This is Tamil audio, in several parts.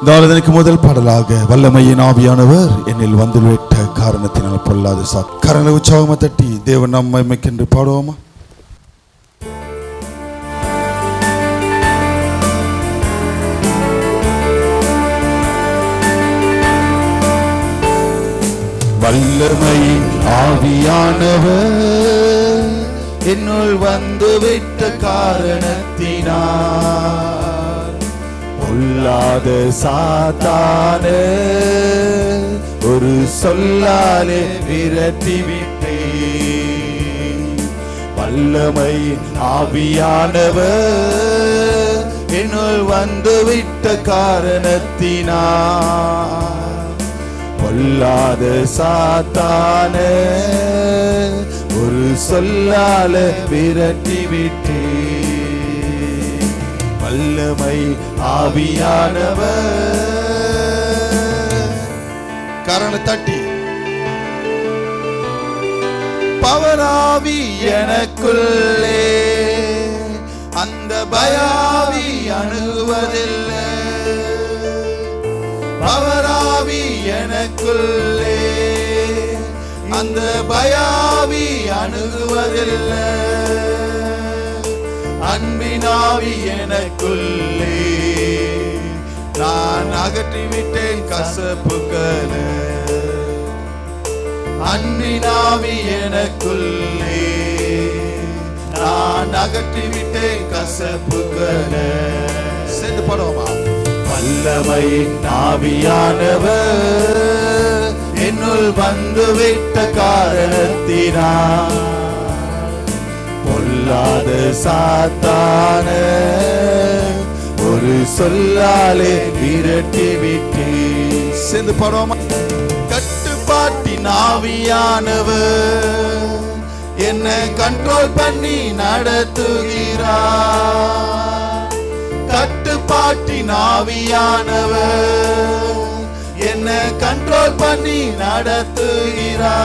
நாளதனுக்கு முதல் பாடலாக வல்லமையின் ஆவியானவர் என்னில் வந்துவிட்ட காரணத்தினால் பொல்லாத கரங்களை உற்சாகமா தட்டி தேவன் நாம் மகிமைக்கென்று பாடுவோமா? வல்லமையின் ஆவியானவர் என்னுள் வந்துவிட்ட காரணத்தினால் பொல்லாத சாத்தானே ஒரு சொல்லாலே விரட்டிவிட்டேன். வல்லமையின் ஆவியானவர் என்னுள் வந்துவிட்ட காரணத்தினால் பொல்லாத சாத்தானே ஒரு சொல்லாலே விரட்டிவிட்டேன். வல்லமை ஆவியானவர் கரங்களை தட்டி பவராவி எனக்குள்ளே அந்த பயாவி அணுகுவதில்லை. பவராவி எனக்குள்ளே அந்த பயாவி அணுகுவதில்லை. அன்பினாவி எனக்குள்ளே நான் அகற்றிவிட்டேன் கசப்புகளை. அன்பினாவி எனக்குள்ளே நான் அகற்றிவிட்டேன் கசப்புகளை. சேர்ந்து பாடுவோமா? வல்லமையின் ஆவியானவர் என்னுள் வந்துவிட்ட காரணத்தினால் பொல்லாத சாத்தானே ஒரு சொல்லாலே விரட்டிவிட்டேன். சேர்ந்து பாடுவோமா? கட்டுப்பாட்டின் ஆவியானவர் என்னை கண்ட்ரோல் பண்ணி நடத்துகிறார். கட்டுப்பாட்டின் ஆவியானவர் என்னை கண்ட்ரோல் பண்ணி நடத்துகிறார்.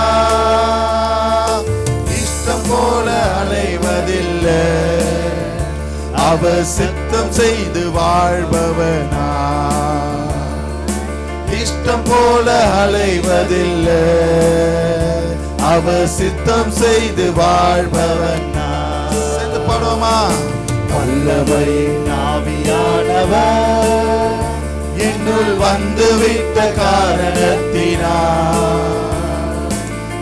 இஷ்டம் போல அலைவதில்லை, அவர் சித்தம் செய்து வாழ்பவனா. இஷ்டம் போல அலைவதில்லை, அவர் சித்தம் செய்து வாழ்பவனா. சேர்ந்து பாடுவோமா? வல்லமையின் ஆவியானவர் என்னுள் வந்துவிட்ட காரணத்தினால்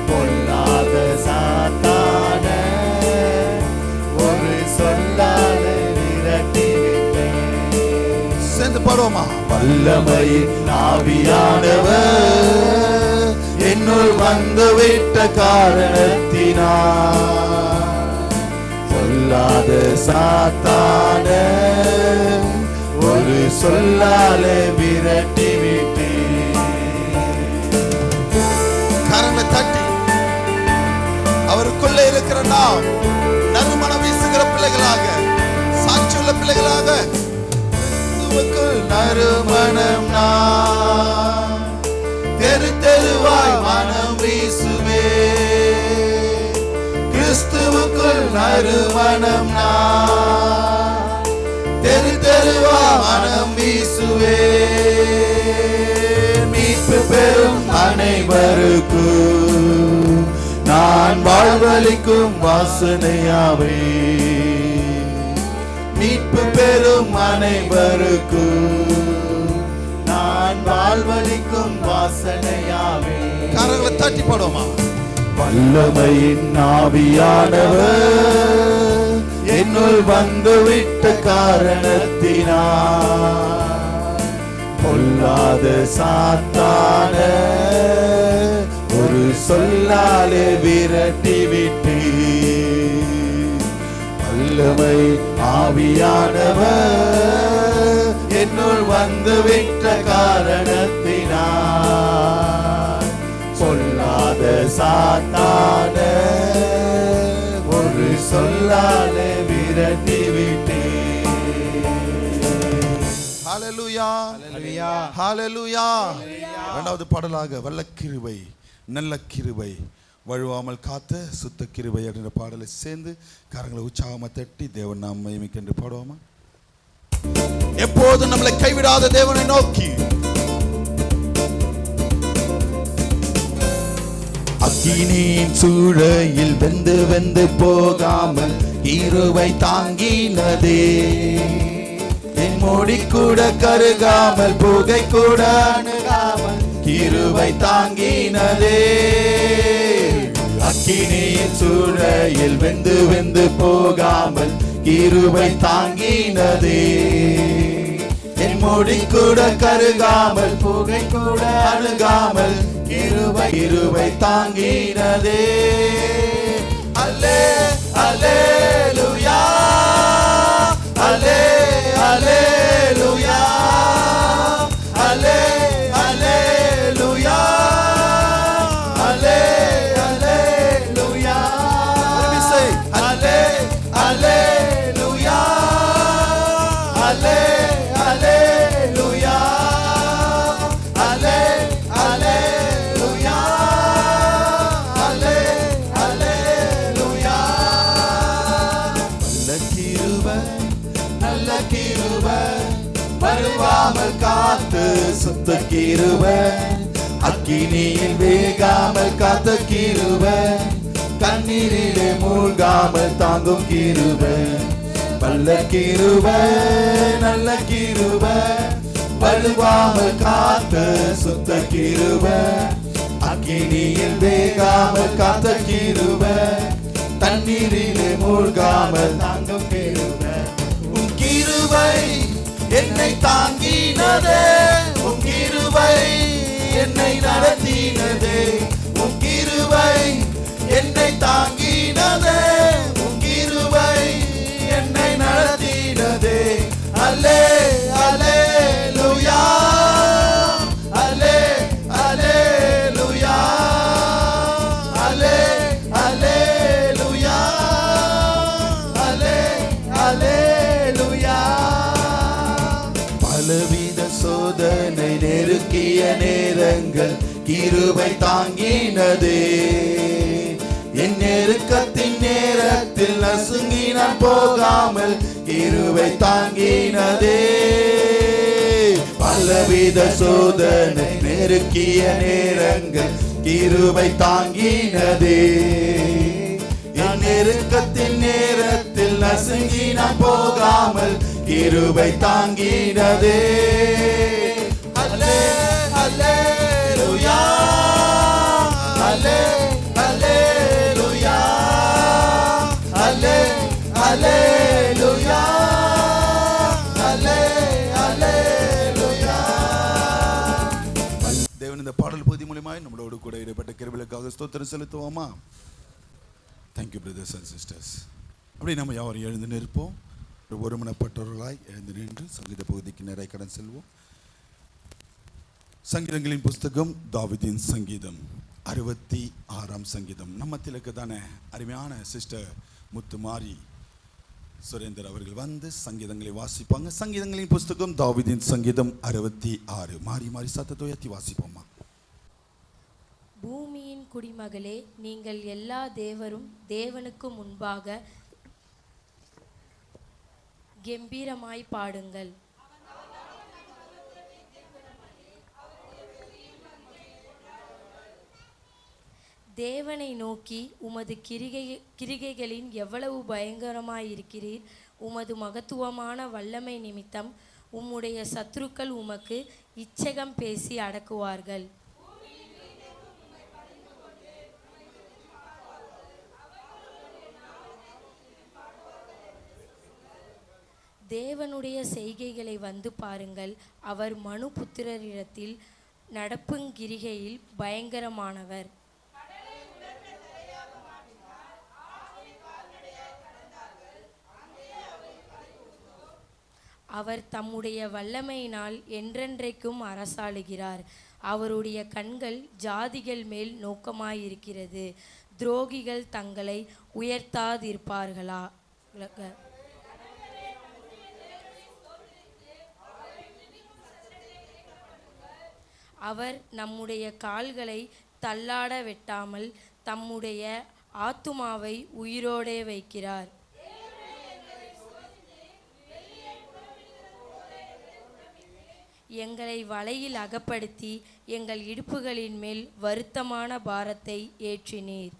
பொல்லாத சாத்தானே ஒரு சொல்லாலே விரட்டிவிட்டேன். சேர்ந்து பாடுவோமா? வல்லமையின் ஆவியானவர் என்னுள் வந்துவிட்ட காரணத்தினால் பொல்லாத சாத்தானே ஒரு சொல்லாலே விரட்டிவிட்டேன். கரங்களை தட்டி அவருக்குள்ளே இருக்கிற நாம் நறுமணம் வீசுகிற பிள்ளைகளாக, சாட்சியுள்ள பிள்ளைகளாக, கிறிஸ்துவுக்குள் நறுமணம் நான் தெரு தெருவாய் மனம் வீசுவே. கிறிஸ்துவுக்குள் நறுமணம் நான் தெரு தெருவா மனம் வீசுவே. மீட்பு பெறும் அனைவருக்கும் நான் வாழ்வளிக்கும் வாசனையாவே. மீட்பு பெறும் அனைவருக்கும் நான் வாழ்வளிக்கும் வாசனையாவே. கரங்களை தட்டி பாடுவோமா? வல்லமையின் ஆவியானவர் என்னுள் வந்துவிட்ட காரணத்தினால் பொல்லாத சாத்தானே ஒரு சொல்லாலே விரட்டிவிட்டேன். வல்லமை ஆவியானவர் என்னுள் வந்துவிட்ட காரணத்தினால் பொல்லாத சாத்தானே ஒரு சொல்லாலே விரட்டிவிட்டேன். ஹல்லேலூயா, ஹல்லேலூயா, ஹல்லேலூயா. இரண்டாவது பாடலாக வல்லக்கிருபை நல்ல கிருபை வழுவாமல் காத்த சுத்த கிருபை அப்படின்ற பாடலை சேர்ந்து கரங்களை உற்சாகமாக தட்டி தேவன் நாம் மகிமைக்கென்று பாடுவோமா? எப்போதும் நம்மளை கைவிடாத தேவனை நோக்கி அக்கினியின் சூளையில் வெந்து வெந்து போகாமல் கிருபை தாங்கினதே, என் மொழி கூட கருகாமல் புகை கூட அணுகாமல் கிருபை தாங்கினதே. அக்கினியின் சூளையில் வெந்து வெந்து போகாமல் கிருபை தாங்கினதே, என் மொழி கூட கருகாமல் புகை கூட அணுகாமல் கிருபை தாங்கினதே. அல்லே அல்லேலூயா, அல்லே அல்லேலூயா, அல்லே அல்லேலூயா, அல்லே அல்லேலூயா, அல்லே அல்லேலூயா, அல்லே அல்லேலூயா, அல்லே அல்லேலூயா, அல்லே அல்லேலூயா. நல்ல கிருபை வருவாமல் காத்து சுத்த கிருபை, அக்கினியில் வேகாமல் காத்த கிருபை, கண்ணீரிலே மூழ்காமல் தாங்கும் கிருபை, வல்ல கிருபை நல்ல கிருபை வருவாமல் காத்த சுத்த கிருபை, அக்கினியில் வேகாமல் காத்த கிருபை, தண்ணீரிலே மூழ்காமல் தாங்கும் கிருபை. உன் கிருபை என்னை தாங்கினதே, உன் கிருபை என்னை நடத்தினதே, உன் கிருபை என்னை தாங்கினதே, உன் கிருபை என்னை நடத்தினதே. அல்லே அல்லேலூயா, அல்லே அல்லேலூயா, அல்லே அல்லேலூயா, அல்லே அல்லேலூயா. பலவித சோதனை நெருக்கிய நேரங்கள் கிருபை தாங்கினதே, என் நெருக்கத்தின் நேரத்தில் நசுங்கி நான் போகாமல் கிருபை தாங்கினதே. பலவித சோதனை நெருக்கிய நேரங்கள் கிருபை தாங்கினதே, என் நெருக்கத்தின் நேரத்தில் நசுங்கி நான் போகாமல் கிருபை தாங்கினதே. அல்லே அல்லேலூயா, அல்லே அல்லேலூயா, அல்லே அல்லேலூயா, அல்லே அல்லேலூயா. தேவன் இந்த பாடல் பகுதி மூலமாய் நம்மளோடு கூட இடைப்பட்ட கிருபைகளுக்காக ஸ்தோத்திரம் செலுத்துவோமா? Thank you brothers and sisters. அப்படி நம்ம யாரும் எழுந்து நிற்போம். ஒருமனப்பட்டவர்களாய் எழுந்து நின்று சங்கீத பகுதிக்கு நிறைய கடன் செல்வோம். சங்கீதங்களின் புஸ்தகம் தாவீதின் சங்கீதம் 66ஆம் சங்கீதம். நம்ம திலக்கு தானே அருமையான சிஸ்டர் முத்துமாரி சுரேந்தர் அவர்கள் வந்து சங்கீதங்களை வாசிப்பாங்க. சங்கீதங்களின் புஸ்தகம் தாவீதின் சங்கீதம் 66. மாறி மாறி சத்தத்தை உயர்த்தி வாசிப்போமா? பூமியின் குடிமகளே, நீங்கள் எல்லா தேவரும் தேவனுக்கு முன்பாக கெம்பீரமாய் பாடுங்கள். தேவனை நோக்கி உமது கிரிகைகளின் எவ்வளவு பயங்கரமாயிருக்கிறீர். உமது மகத்துவமான வல்லமை நிமித்தம் உம்முடைய சத்துருக்கள் உமக்கு இச்சகம் பேசி அடக்குவார்கள். தேவனுடைய செய்கைகளை வந்து பாருங்கள். அவர் மனு புத்திரரிடத்தில் நடப்புங்கிரிகையில் பயங்கரமானவர். அவர் தம்முடைய வல்லமையினால் என்றென்றைக்கும் அரசாளுகிறார். அவருடைய கண்கள் ஜாதிகள் மேல் நோக்கமாயிருக்கிறது. துரோகிகள் தங்களை உயர்த்தாதிருப்பார்களா? அவர் நம்முடைய கால்களை தள்ளாட வெட்டாமல் தம்முடைய ஆத்துமாவை உயிரோடே வைக்கிறார். எங்களை வலையில் அகப்படுத்தி எங்கள் இடுப்புகளின் மேல் வருத்தமான பாரத்தை ஏற்றினீர்.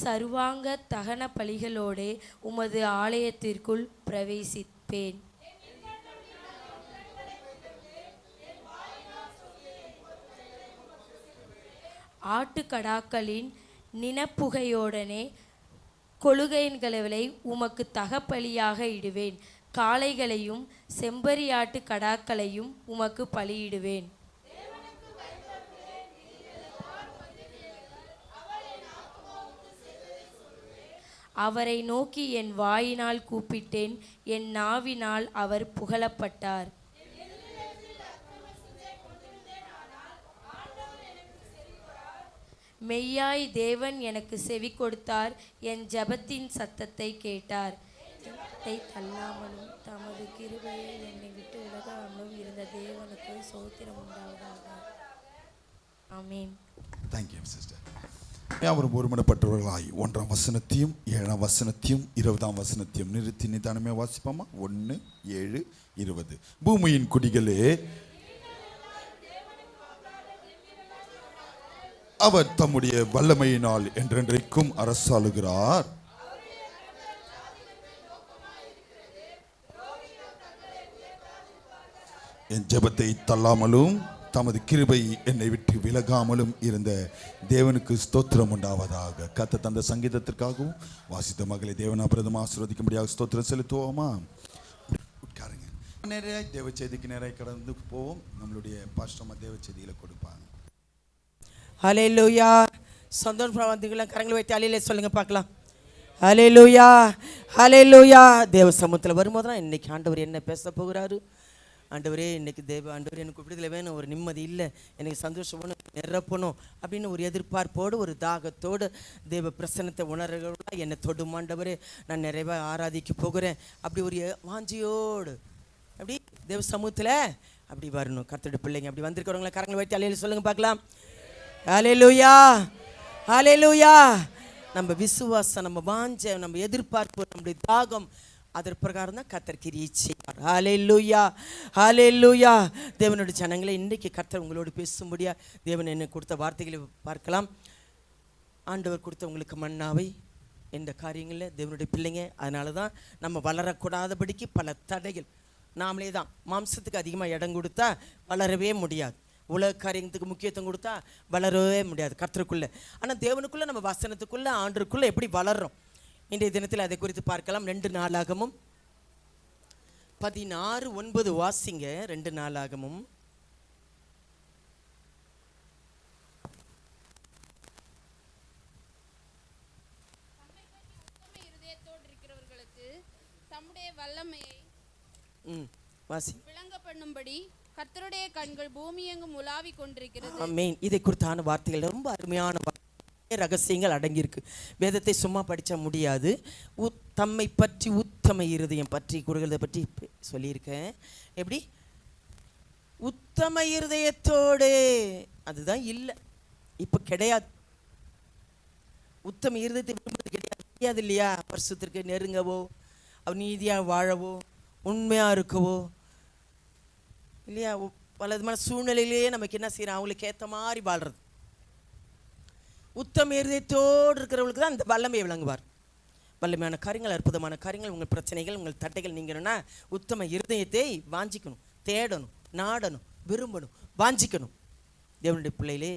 சர்வாங்க தகன பலிகளோடே உமது ஆலயத்திற்குள் பிரவேசிப்பேன். ஆட்டுக்கடாக்களின் நினப்புகையோடனே கொழுகைகளை உமக்கு தகப்பலியாக இடுவேன். காளைகளையும் செம்பரியாட்டு கடாக்களையும் உமக்கு பலியிடுவேன். அவரை நோக்கி என் வாயினால் கூப்பிட்டேன், என் நாவினால் அவர் புகழப்பட்டார். மெய்யாய் தேவன் எனக்கு செவி கொடுத்தார், என் ஜெபத்தின் சத்தத்தை கேட்டார். தள்ளாமலும் தமது கிருபையை என்னை விட்டு விலகாமலும் இருந்த தேவனுக்கு ஸ்தோத்திரம் உண்டாவதாக. ஆமென். Thank you sister. யாவரும் ஒருமனப்பட்டவர்களாய் 1ஆம் வசனத்தையும் 7ஆம் வசனத்தையும் 20ஆம் வசனத்தையும் நிறுத்தி நிதானமே வாசிப்போமா? 1, 7, 20. பூமியின் குடிகளே, அவர் தம்முடைய வல்லமையினால் என்றென்றைக்கும் அரசாளுகிறார். என் ஜெபத்தை தள்ளாமலும் தமது கிருபை என்னை விட்டு விலகாமலும் இருந்த தேவனுக்கு ஸ்தோத்திரம் உண்டாவதாக. கத்த தந்த சங்கீதத்திற்காகவும் வாசித்த மகளை தேவனாபிரதம் ஆசீர்வதிக்கும்படியாக ஸ்தோத்திரம் செலுத்துவோமா? உட்காருங்க. நிறைய தேவ செய்திக்கு நிறைய கடந்து போவோம். நம்மளுடைய பாஸ்டர்மா தேவ செய்திகளை கொடுப்பாங்க. ஹல்லேலூயா. சந்தோஷம் கரங்களை வைத்து அலையிலே சொல்லுங்க பார்க்கலாம். ஹல்லேலூயா, ஹல்லேலூயா. தேவ சமூகத்தில் வரும்போது தான் இன்னைக்கு ஆண்டவர் என்ன பேச போகிறாரு. ஆண்டவரே, இன்னைக்கு ஆண்டவர் எனக்கு விடுதலை வேணும், ஒரு நிம்மதி இல்லை, எனக்கு சந்தோஷம் வேணும், நிரப்பணும் அப்படின்னு ஒரு எதிர்பார்ப்போடு ஒரு தாகத்தோடு தேவ பிரசன்னத்தை உணர்வுகளாக என்னை தொடும் ஆண்டவரே, நான் நிறைவாக ஆராதிக்க போகிறேன் அப்படி ஒரு வாஞ்சியோடு அப்படி தேவ சமூகத்தில் அப்படி வரணும். கர்த்தருடைய பிள்ளைங்க அப்படி வந்திருக்கிறவங்கள கரங்களை வைத்து அலையில சொல்லுங்க பார்க்கலாம். ஹல்லேலூயா, ஹல்லேலூயா. நம்ம விசுவாசம், நம்ம வாஞ்சை, நம்ம எதிர்பார்ப்பு, நம்முடைய தாகம் அதற்கு பிரகாரம் தான் கர்த்தர் கிரியை செய்வார். ஹல்லேலூயா, ஹல்லேலூயா. தேவனுடைய ஜனங்களை இன்றைக்கு கர்த்தர் உங்களோடு பேசும்படியா தேவன் என்ன கொடுத்த வார்த்தைகளை பார்க்கலாம். ஆண்டவர் கொடுத்த உங்களுக்கு மன்னாவை என்ற காரியங்களில் தேவனுடைய பிள்ளைங்க, அதனால தான் நம்ம வளரக்கூடாதபடிக்கு பல தடைகள். நாமளே தான் மாம்சத்துக்கு அதிகமாக இடம் கொடுத்தா வளரவே முடியாது. உலக காரியத்துக்கு முக்கியத்துவம் கொடுத்தா வளரவே முடியாது கர்த்தருக்குள்ளே. ஆனால் தேவனுக்குள்ளே, நம்ம வசனத்துக்குள்ளே, ஆண்டருக்குள்ளே எப்படி வளர்றோம் இன்றைய தினத்தில் அதை குறித்து பார்க்கலாம். 2 நாளாகமும் 16:9 வாசிங்க. 2 நாளாகமும் தம்முடைய வல்லமையை விளங்க பண்ணும்படி கர்த்தருடைய கண்கள் பூமி எங்கும் உலாவிக் கொண்டிருக்கிறது. ஆமென். இதை குறித்தான வார்த்தைகள் ரொம்ப அருமையான ரகசியங்கள் அடங்கியிருக்கு. வேதத்தை சும்மா படிச்சா முடியாது. தம்மை பற்றி, உத்தம இருதயம் பற்றி கூறுகிறத பற்றி சொல்லியிருக்கேன். எப்படி? உத்தம இருதயத்தோடு, அதுதான் இல்லை, இப்போ கிடையாது. உத்தம இருதயத்தை கிடையாது இல்லையா? பரிசுத்திற்கு நெருங்கவோ, அவர் நீதியாக வாழவோ, உண்மையாக இருக்கவோ இல்லையா? பல விதமான சூழ்நிலையிலேயே நமக்கு என்ன செய்யறோம்? அவங்களுக்கு ஏற்ற மாதிரி வாழ்றது. உத்தம இருதயத்தோடு இருக்கிறவங்களுக்கு தான் அந்த வல்லமையை விளங்குவார். வல்லமையான காரியங்கள், அற்புதமான காரியங்கள், உங்கள் பிரச்சனைகள், உங்கள் தட்டைகள் நீங்கணும்னா உத்தம இருதயத்தை வாஞ்சிக்கணும், தேடணும், நாடணும், விரும்பணும், வாஞ்சிக்கணும். தேவனுடைய பிள்ளைகளே,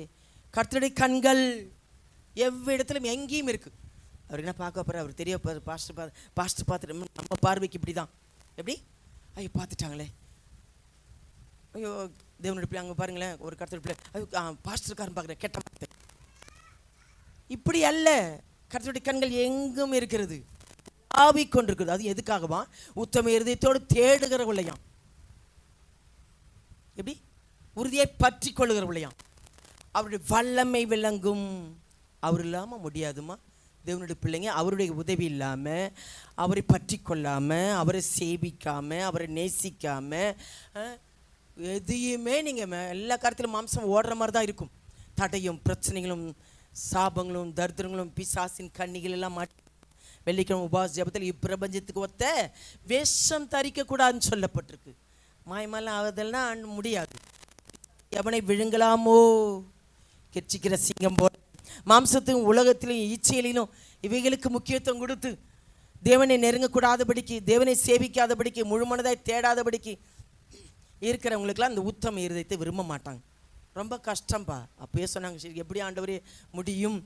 கர்த்தருடைய கண்கள் எவ்விடத்திலும் எங்கேயும் இருக்கு. அவர் என்ன பார்க்க போகிறார்? அவர் தெரிய பாஸ்டர் பார்த்துட்டு நம்ம பார்வைக்கு இப்படி தான். எப்படி? ஐயோ பார்த்துட்டாங்களே, ஐயோ தேவனுடைய பிள்ளை அங்கே பாருங்களேன், ஒரு கர்த்தருடைய பிள்ளை, ஐயோ பாஸ்டர்காரன் பார்க்குறேன், கெட்ட பார்த்து. இப்படி அல்ல. கர்த்தருடைய கண்கள் எங்கும் இருக்கிறது, ஆவிக்கொண்டிருக்கிறது. அது எதுக்காகவா? உத்தம இருதயத்தோடு தேடுகிறவளையாம். எப்படி? உறுதியை பற்றி கொள்ளுகிறவளையாம். அவருடைய வல்லமை விளங்கும். அவர் இல்லாமல் முடியாதுமா தேவனுடைய பிள்ளைங்க. அவருடைய உதவி இல்லாமல், அவரை பற்றி கொள்ளாமல், அவரை சேவிக்காமல், அவரை நேசிக்காமல் எதையுமே நீங்கள் எல்லா காரியத்திலும் மாம்சம் ஓடுற மாதிரி தான் இருக்கும். தடையும் பிரச்சனைகளும் சாபங்களும் தரித்திரங்களும் பிசாசின் கண்ணிகள் எல்லாம் மாட்டி வெள்ளிக்கிழமை உபவாச ஜெபத்தில் இப்பிரபஞ்சத்துக்கு ஒத்த வேஷம் தரிக்க கூடாதுன்னு சொல்லப்பட்டிருக்கு. மாயமெல்லாம் ஆகுதெல்லாம் முடியாது. எவனை விழுங்கலாமோ கெச்சிக்கிற சிங்கம் போல மாம்சத்துக்கும் உலகத்திலும் இச்சையிலும் இவைகளுக்கு முக்கியத்துவம் கொடுத்து தேவனை நெருங்கக்கூடாதபடிக்கு, தேவனை சேவிக்காதபடிக்கு, முழுமனதாய் தேடாதபடிக்கு இருக்கிறவங்களுக்கெல்லாம் அந்த உத்தம இருதயத்தை விரும்ப மாட்டாங்க. ரொம்ப கஷ்டம்பா. அப்பயே சொன்னாங்க, சரி எப்படி ஆண்டவரே முடியும்,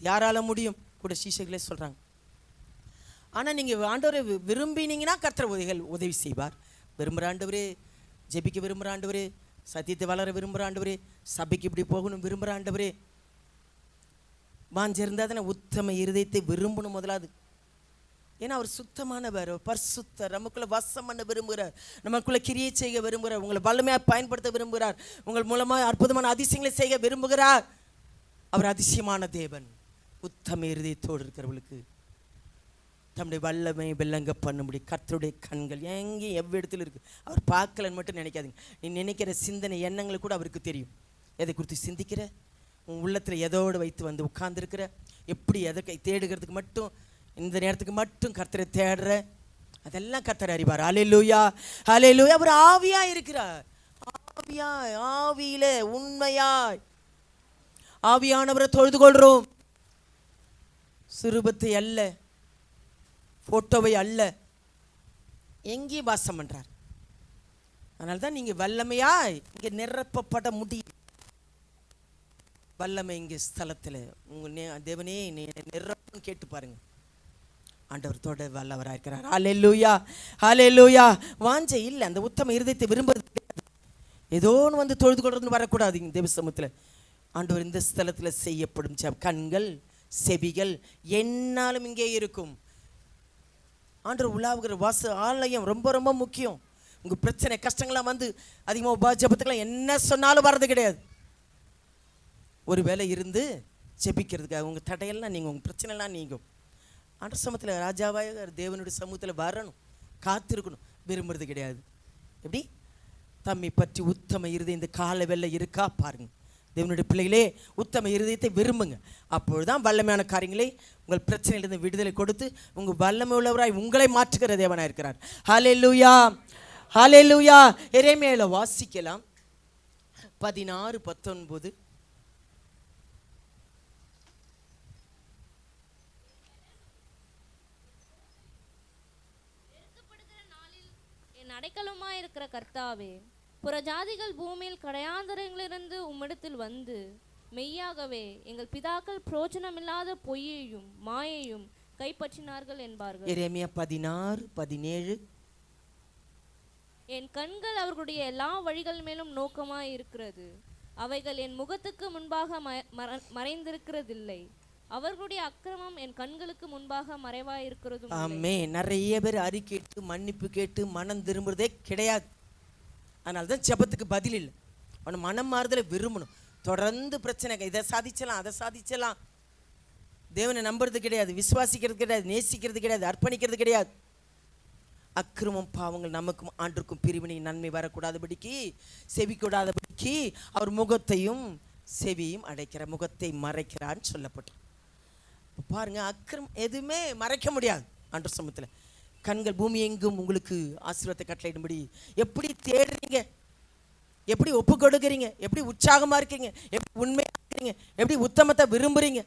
யாரால முடியும் கூட சீஷர்களே சொல்கிறாங்க. ஆனால் நீங்கள் ஆண்டவரை விரும்பினீங்கன்னா கர்த்தர் உதவி செய்வார். விரும்புகிற ஆண்டவரே, ஜெபிக்க விரும்புகிற ஆண்டவரே, சத்தியத்தை வளர விரும்புகிற ஆண்டவரே, சபைக்கு இப்படி போகணும் விரும்புகிற ஆண்டவரே, வாஞ்சிருந்தால் தானே உத்தம இருதயத்தை விரும்பணும் முதலாவது. ஏன்னா அவர் சுத்தமானவர், பரிசுத்தர், நமக்குள்ள வசம் பண்ண விரும்புகிறார், நமக்குள்ள கிரியை செய்ய விரும்புகிறார், உங்களை வல்லமையாக பயன்படுத்த விரும்புகிறார், உங்கள் மூலமாக அற்புதமான அதிசயங்களை செய்ய விரும்புகிறார். அவர் அதிசயமான தேவன். உத்தம இருதயத்தோடு இருக்கிறவர்களுக்கு தம்முடைய வல்லமை வெள்ளங்க பண்ணும்படி கர்த்தருடைய கண்கள் எங்கேயும் எவ்விடத்தில் இருக்குது. அவர் பார்க்கலன்னு மட்டும் நினைக்காதீங்க. நீ நினைக்கிற சிந்தனை எண்ணங்களை கூட அவருக்கு தெரியும். எதை குறித்து சிந்திக்கிற, உன் உள்ளத்தில் எதோடு வைத்து வந்து உட்கார்ந்துருக்கிற, எப்படி எதை தேடுகிறதுக்கு மட்டும், இந்த நேரத்துக்கு மட்டும் கர்த்தரை தேடுற, அதெல்லாம் கர்த்தர் அறிவார். ஹல்லேலூயா, ஹல்லேலூயா. அவர் ஆவியாய் இருக்கிறார். ஆவியாய், ஆவியில உண்மையாய் ஆவியானவரை தொழுது கொள்கிறோம். சுரூபத்தை அல்ல, போட்டோவை அல்ல, எங்கேயும் வாசம் பண்றார். அதனால தான் நீங்க வல்லமையாய் இங்கே நிரப்பப்பட முடியும். வல்லமை இங்கே ஸ்தலத்தில் உங்க தேவனே நிரப்பம் கேட்டு பாருங்க. ஆண்டவர் தோட வல்லவராக இருக்கிறார். ஹல்லேலூயா, ஹல்லேலூயா. வாஞ்சை இல்லை, அந்த உத்தம இருதயத்தை விரும்புறது ஏதோ ஒன்று வந்து தொழுது கொள்றதுன்னு வரக்கூடாது. இங்கே தேவ சமூகத்தில் ஆண்டவர் இந்த ஸ்தலத்தில் செய்யப்படும் கண்கள் செவிகள் என்னாலும் இங்கே இருக்கும். ஆண்டவர் உலாவுகிற ஆலயம் ரொம்ப ரொம்ப முக்கியம். உங்கள் பிரச்சனை கஷ்டங்கள்லாம் வந்து அதிகமாக உபஜபத்துக்கெல்லாம் என்ன சொன்னாலும் வர்றது கிடையாது. ஒரு வேளை இருந்து ஜெபிக்கிறதுக்காக உங்கள் தடையெல்லாம் நீங்கள், உங்கள் பிரச்சனைலாம் நீங்கும். ஆண்டவர் சமூகத்தில் ராஜாவாக தேவனுடைய சமூகத்தில் வரணும், காத்திருக்கணும், விரும்புறது கிடையாது. எப்படி தம்மை பற்றி உத்தம இருதயம் இந்த கால வேளை இருக்கா பாருங்க. தேவனுடைய பிள்ளைகளே, உத்தம இருதயத்தை விரும்புங்க. அப்பொழுதுதான் வல்லமையான காரியங்களை, உங்கள் பிரச்சனையிலிருந்து விடுதலை கொடுத்து உங்கள் வல்லமை உள்ளவராய் உங்களை மாற்றுகிற தேவனாக இருக்கிறார். ஹல்லேலூயா, ஹல்லேலூயா. எரேமியால வாசிக்கலாம் 16:19. என் அடைக்கலமாய் இருக்கிற கர்த்தாவே, புறஜாதிகள் பூமியில் கடையாந்தரங்களிலிருந்து உம்மிடத்தில் வந்து மெய்யாகவே எங்கள் பிதாக்கள் பிரோஜனமில்லாத பொய்யையும் மாயையும் கைப்பற்றினார்கள் என்பார்கள். எரேமியா 16:17. என் கண்கள் அவர்களுடைய எல்லா வழிகள் மேலும் நோக்கமாய் இருக்கிறது, அவைகள் என் முகத்துக்கு முன்பாக மறைந்திருக்கிறதில்லை, அவர்களுடைய அக்கிரமம் என் கண்களுக்கு முன்பாக மறைவாய் இருக்கிறது. ஆமே. நிறைய பேர் அறிக்கைட்டு மன்னிப்பு கேட்டு மனம் திரும்புறதே கிடையாது. அதனால தான் ஜெபத்துக்கு பதில் இல்லை. அவனை மனம் மாறுதலை விரும்பணும். தொடர்ந்து பிரச்சனை, இதை சாதிச்சலாம் அதை சாதிச்சலாம், தேவனை நம்புறது கிடையாது, விசுவாசிக்கிறது கிடையாது, நேசிக்கிறது கிடையாது, அர்ப்பணிக்கிறது கிடையாது. அக்கிரமம் பாவங்கள் நமக்கும் ஆண்டுக்கும் பிரிவினை நன்மை வரக்கூடாதபடிக்கு, செவிக்கூடாதபடிக்கு அவர் முகத்தையும் செவியும் அடைக்கிற, முகத்தை மறைக்கிறான்னு சொல்லப்பட்டோம். பாருங்க, அக்கிரமம் எதுவுமே மறைக்க முடியாது ஆண்டவர் சமூகத்தில். கண்கள் பூமி எங்கும் உங்களுக்கு ஆசீர்வாதத்தை கட்டளையிடும்படி எப்படி தேடுறீங்க, எப்படி ஒப்பு கொடுக்குறீங்க, எப்படி உற்சாகமாக இருக்கீங்க, எப்படி உண்மையாக இருக்கிறீங்க, எப்படி உத்தமத்தை விரும்புகிறீங்க,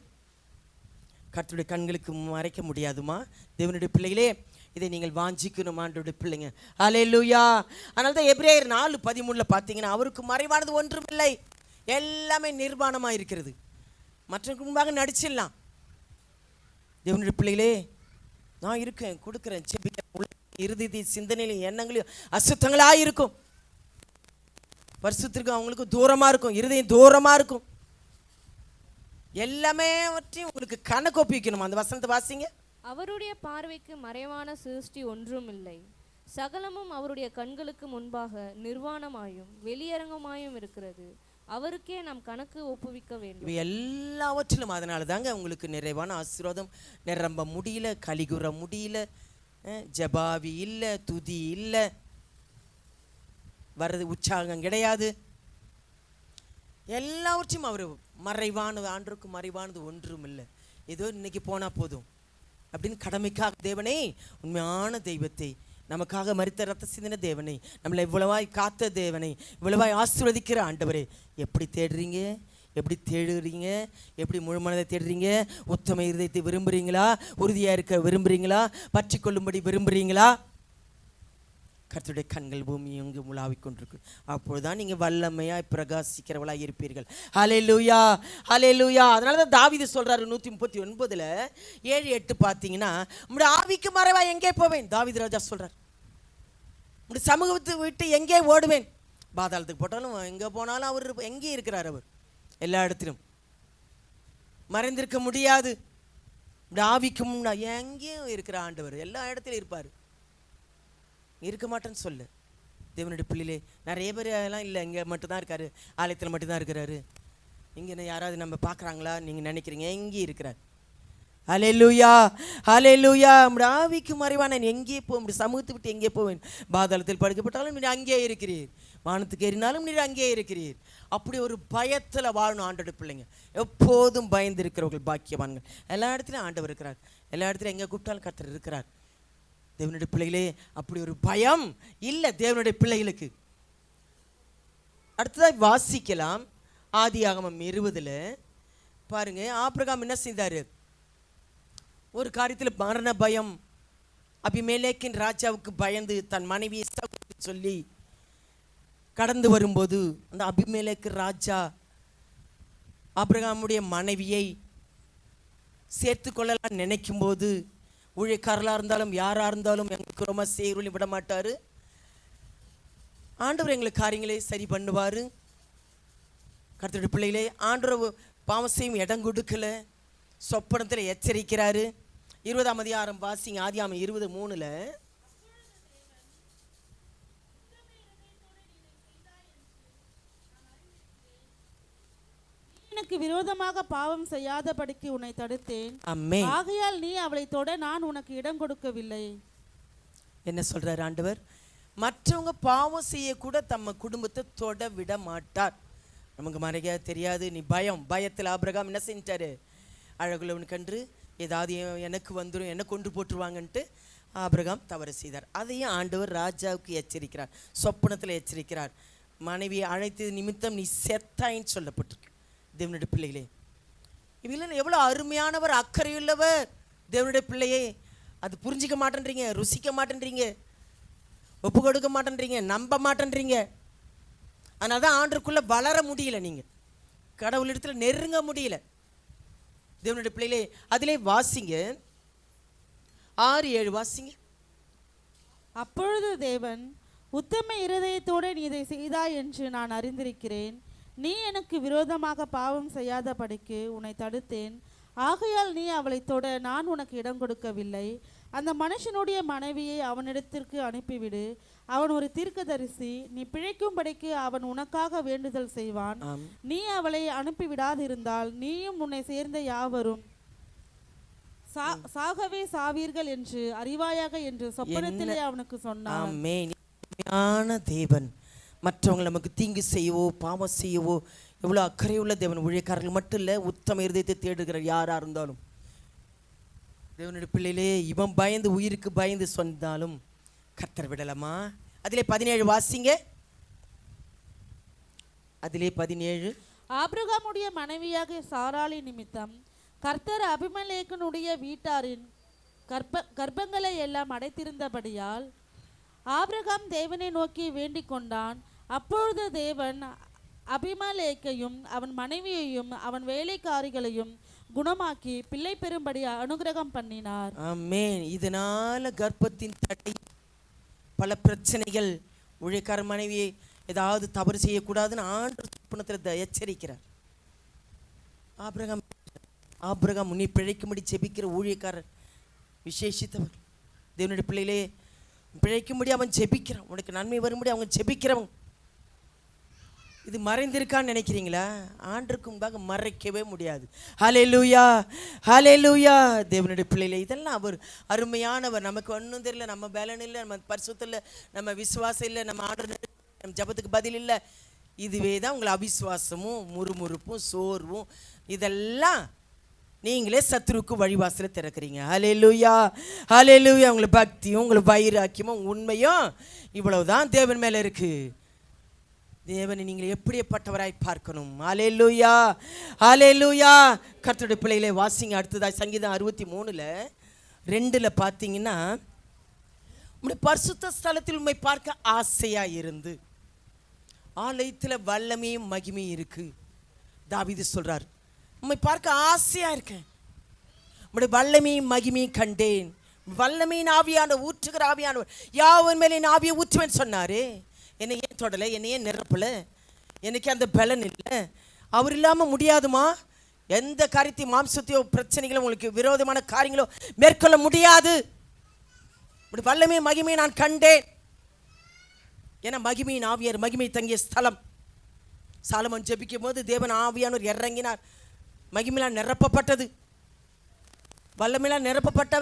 கர்த்தருடைய கண்களுக்கு மறைக்க முடியாதுமா தேவனுடைய பிள்ளைகளே. இதை நீங்கள் வாஞ்சிக்கணும் ஆண்டவருடைய பிள்ளைங்க. ஹல்லேலூயா. அதனால தான் எபிரேயர் 4:13 பார்த்தீங்கன்னா, அவருக்கு மறைவானது ஒன்றும் இல்லை, எல்லாமே நிர்வாணமாக இருக்கிறது. மற்றவங்களுக்கு முன்பாக நடிச்சிடலாம். தேவனுடைய பிள்ளைகளே, நான் இருக்கேன், கொடுக்குறேன், செபிக்கிறேன், இறுதி சிந்தனையிலும் எண்ணங்களையும் அசுத்தங்களாக இருக்கும். பரிசுத்திற்கு அவங்களுக்கு தூரமாக இருக்கும், இருதயம் தூரமாக இருக்கும். எல்லாமே உங்களுக்கு கணக்கு ஒப்பிக்கணும். அந்த வசனத்தை வாசிங்க. அவருடைய பார்வைக்கு மறைவான சிருஷ்டி ஒன்றும் இல்லை, சகலமும் அவருடைய கண்களுக்கு முன்பாக நிர்வாணமாயும் வெளியரங்கமாயும் இருக்கிறது, அவருக்கே நாம் கணக்கு ஒப்புவிக்க வேண்டும். இவை எல்லாவற்றிலும் அதனால தாங்க உங்களுக்கு நிறைவான ஆசீர்வாதம் நிரம்ப முடியல, கலிகுற முடியல, ஜபாவி இல்லை, துதி இல்லை, வர்றது உற்சாகம் கிடையாது. எல்லாவற்றையும் அவர் மறைவானது, ஆண்டவருக்கு மறைவானது ஒன்றும் இல்லை, ஏதோ இன்னைக்கு போனா போதும் அப்படின்னு கடமைக்காக தேவனை, உண்மையான தெய்வத்தை, நமக்காக மரித்த ரத்த சிந்தின தேவனை, நம்மளை இவ்வளவாய் காத்த தேவனை, இவ்வளவாய் ஆசீர்வதிக்கிற ஆண்டவரே எப்படி தேடுறீங்க? எப்படி தேடுறீங்க? எப்படி முழு மனதை தேடுறீங்க? உத்தம இருதயத்தை விரும்புறீங்களா? உறுதியாக இருக்க விரும்புறீங்களா? பற்றி கொள்ளும்படி விரும்புறீங்களா? கர்த்தருடைய கண்கள் பூமி எங்கும் உலாவிக் கொண்டிருக்கு. அப்பொழுதுதான் நீங்கள் வல்லமையாய் பிரகாசிக்கிறவளாக இருப்பீர்கள். ஹல்லேலூயா, ஹல்லேலூயா. அதனால தான் தாவீது சொல்றாரு 139 7-8 பார்த்தீங்கன்னா, உம்முடைய ஆவிக்கு மறைவா எங்கே போவேன்? தாவீது ராஜா சொல்றார், உம்முடைய சமூகத்தை விட்டு எங்கே ஓடுவேன்? பாதாளத்துக்கு போட்டாலும் எங்கே போனாலும் அவர் எங்கே இருக்கிறார்? அவர் எல்லா இடத்திலும் மறைந்திருக்க முடியாது. ஆவிக்கு முன்னா எங்கேயும் இருக்கிற ஆண்டவர் எல்லா இடத்துலையும் இருப்பார். இருக்க மாட்டேன்னு சொல்லு. தேவனுடைய பிள்ளையிலே நிறைய பேர் எல்லாம் இல்லை, இங்கே மட்டும்தான் இருக்காரு, ஆலயத்தில் மட்டும்தான் இருக்கிறாரு, இங்கே யாராவது நம்ம பார்க்குறாங்களா நீங்கள் நினைக்கிறீங்க? எங்கேயும் இருக்கிறார். ஹல்லேலூயா, ஹல்லேலூயா. நம்முடைய ஆவிக்கு மறைவான நான் எங்கே போவேன்? நம்முடைய சமூகத்தை விட்டு எங்கே போவேன்? பாதாளத்தில் படுக்கப்பட்டாலும் நீர் அங்கேயே இருக்கிறீர், வானத்துக்கு ஏறினாலும் நீர் அங்கேயே இருக்கிறீர். அப்படி ஒரு பயத்தில் வாழணும் ஆண்டோட பிள்ளைங்க. எப்போதும் பயந்து இருக்கிறவர்கள் பாக்கியவான்கள். எல்லா இடத்துலையும் ஆண்டவர் இருக்கிறார், எல்லா இடத்துலையும் எங்கே கூப்பிட்டாலும் கர்த்தர் இருக்கிறார். தேவனுடைய பிள்ளைகளே, அப்படி ஒரு பயம் இல்லை தேவனுடைய பிள்ளைகளுக்கு. அடுத்ததாக வாசிக்கலாம் ஆதியாகமம் 20 பாருங்க. ஆபிரகாம் என்ன செய்தார்? ஒரு காரியத்தில் மரண பயம், அபிமெலேக்கின் ராஜாவுக்கு பயந்து தன் மனைவியை சொல்லி கடந்து வரும்போது, அந்த அபிமெலேக்கு ராஜா ஆபிரகாமுடைய மனைவியை சேர்த்து கொள்ளலாம் நினைக்கும் போது, ஊழியக்காரலாக இருந்தாலும் யாராக இருந்தாலும் எங்களுக்கு ரொம்ப சேருளி விட மாட்டார். ஆண்டவர் எங்களுக்கு காரியங்களை சரி பண்ணுவார். கர்த்தருடைய பிள்ளைகளே, ஆண்டவர் பாவசையும் இடம் கொடுக்கல, சொப்பனத்தில் எச்சரிக்கிறாரு. 20ஆம் அதிகாரம் வாசிங்க. ஆதியாகமம் 20:3 எனக்கு விரோதமாக பாவம் செய்யாதபடிக்கு உன்னை தடுத்தேன், ஆமென். ஆகையால் நீ அவளை தொட நான் உனக்கு இடம் கொடுக்கவில்லை. என்ன சொல்றாரு ஆண்டவர்? மற்றவங்க பாவம் செய்ய கூட தம்ம குடும்பத்தை தொட விட மாட்டார். நமக்கு மறைக்க தெரியாது. நீ பயத்தில் ஆபிரகாம் என்ன செஞ்சாரு? அழகுள்ளவன் கன்று ஏதாவது எனக்கு வந்துடும், என்ன கொண்டு போட்டுருவாங்கன்ட்டு ஆபிரகாம் தவறு செய்தார். அதையும் ஆண்டவர் ராஜாவுக்கு எச்சரிக்கிறார், சொப்பனத்தில் எச்சரிக்கிறார். மனைவியை அழைத்தது நிமித்தம் நீ செத்தாயின்னு சொல்லப்பட்டிருக்கு. தேவனுடைய பிள்ளைகளே, இவங்கள எவ்வளோ அருமையானவர், அக்கறையுள்ளவர் தேவனுடைய பிள்ளையே. அது புரிஞ்சிக்க மாட்டேன்றீங்க, ருசிக்க மாட்டேன்றீங்க, ஒப்பு கொடுக்க மாட்டேன்றீங்க, நம்ப மாட்டேன்றீங்க. அதனால தான் ஆண்டுக்குள்ளே வளர முடியல, நீங்கள் கடவுளிடத்தில் நெருங்க முடியல. தேவனுடைய பிள்ளைகளே, அதிலே வாசிங்க 6-7 வாசிங்க. அப்பொழுது தேவன், உத்தம இருதயத்தோடு நீ இதை செய்தாய் என்று நான் அறிந்திருக்கிறேன். நீ எனக்கு விரோதமாக பாவம் செய்யாதபடிக்கு உன்னை தடுத்தேன், ஆகையால் நீ அவளை தொட நான் உனக்கு இடம் கொடுக்கவில்லை. அந்த மனுஷனுடைய மனைவியை அவனிடத்திற்கு அனுப்பிவிடு, அவன் ஒரு தீர்க்கதரிசி, நீ பிழைக்கும்படிக்கு அவன் உனக்காக வேண்டுதல் செய்வான். நீ அவளை அனுப்பிவிடாதிருந்தால் நீயும் உன்னை சேர்ந்த யாவரும் சாகவே சாவீர்கள் என்று அறிவாயாக என்று சொப்பனத்திலே அவனுக்கு சொன்னான். ஆமென். தேவன் மற்றவங்களை நமக்கு தீங்கு செய்யவோ பாவம் செய்யவோ எவ்வளோ அக்கறையுள்ள தேவன். ஊழியக்காரர்கள் மட்டும் இல்லை, உத்தம இருதயத்தை தேடுகிற யாராக இருந்தாலும் தேவனுடைய பிள்ளையிலே, இவன் பயந்து உயிருக்கு பயந்து சொன்னாலும் கர்த்தர் விடலாமா? அதிலே 17 வாசிங்க. அதிலே 17. ஆபிரகாமுடைய மனைவியாக சாராளி நிமித்தம் கர்த்தர் அபிமெலேக்கனுடைய வீட்டாரின் கர்ப்பங்களை எல்லாம் அடைத்திருந்தபடியால் ஆபிரகாம் தேவனை நோக்கி வேண்டிக் கொண்டான். அப்பொழுது தேவன் அபிமெலேக்கையும் அவன் மனைவியையும் அவன் வேலைக்காரிகளையும் குணமாக்கி பிள்ளை பெறும்படி அனுகிரகம் பண்ணினார். ஆமென். இதனால கர்ப்பத்தின் தடை, பல பிரச்சனைகள், ஊழியக்கார மனைவியை ஏதாவது தவறு செய்யக்கூடாதுன்னு ஆண்டவர் சொப்பனத்தில் எச்சரிக்கிறார். ஆபிரகாம் நீ பிழைக்கும்படி ஜெபிக்கிற ஊழியக்காரர் விசேஷித்தவர். தேவனுடைய பிள்ளைகளே, பிழைக்கும்படி அவன் ஜெபிக்கிறான், உனக்கு நன்மை வரும்படி அவங்க ஜெபிக்கிறவன். இது மறைந்திருக்கான்னு நினைக்கிறீங்களா? ஆண்டுக்கு முன்பாக மறைக்கவே முடியாது. ஹல்லேலூயா, ஹல்லேலூயா. தேவனுடைய பிள்ளைகளே, இதெல்லாம் அவர் அருமையானவர். நமக்கு ஒன்றும் தெரியல, நம்ம பலன் இல்லை, நம்ம பரிசுத்தம் இல்லை, நம்ம விசுவாசம் இல்லை, நம்ம ஆண்டு நம்ம ஜபத்துக்கு பதில் இல்லை, இதுவே தான் உங்களை அவிசுவாசமும் முறுமுறுப்பும் சோர்வும் இதெல்லாம் நீங்களே சத்துருக்கு வழிவாசலை திறக்கிறீங்க. ஹல்லேலூயா, ஹல்லேலூயா. உங்களை பக்தியும் உங்களை வைராக்கியமும் உண்மையும் இவ்வளவுதான் தேவன் மேலே இருக்கு. தேவனை நீங்கள் எப்படிப்பட்டவராய் பார்க்கணும். ஹல்லேலூயா, ஹல்லேலூயா. கர்த்தருடைய பிள்ளைகளை வாசிங்க. அடுத்ததாக சங்கீதம் 63:2 பார்த்தீங்கன்னா, உம்முடைய பரிசுத்த ஸ்தலத்தில் உம்மை பார்க்க ஆசையா இருந்து, ஆலயத்தில் வல்லமையும் மகிமையும் இருக்கு. தாவீது சொல்றார், உம்மை பார்க்க ஆசையா இருக்கேன், உம்முடைய வல்லமையும் மகிமையும் கண்டேன். வல்லமையின் ஆவியான ஊற்றுகிற ஆவியானவர் யாவன் மேலே என் ஆவியை ஊற்றுவேன்னு சொன்னாரு. என்னை ஏன் தொடலை, என்னை ஏன் நிரப்பல, எனக்கு அந்த பலன் இல்லை. அவர் இல்லாமல் முடியாதுமா. எந்த காரியத்தையும் மாம்சத்தையோ பிரச்சனைகளோ உங்களுக்கு விரோதமான காரியங்களோ மேற்கொள்ள முடியாது. வல்லமை மகிமையை நான் கண்டேன். ஏன்னா மகிமையின் ஆவியார் மகிமை தங்கிய ஸ்தலம். சாலமோன் ஜெபிக்கும் போது தேவன் ஆவியானவர் இறங்கினார். மகிமையால் நிரப்பப்பட்டது, வல்லமையால் நிரப்பப்பட்ட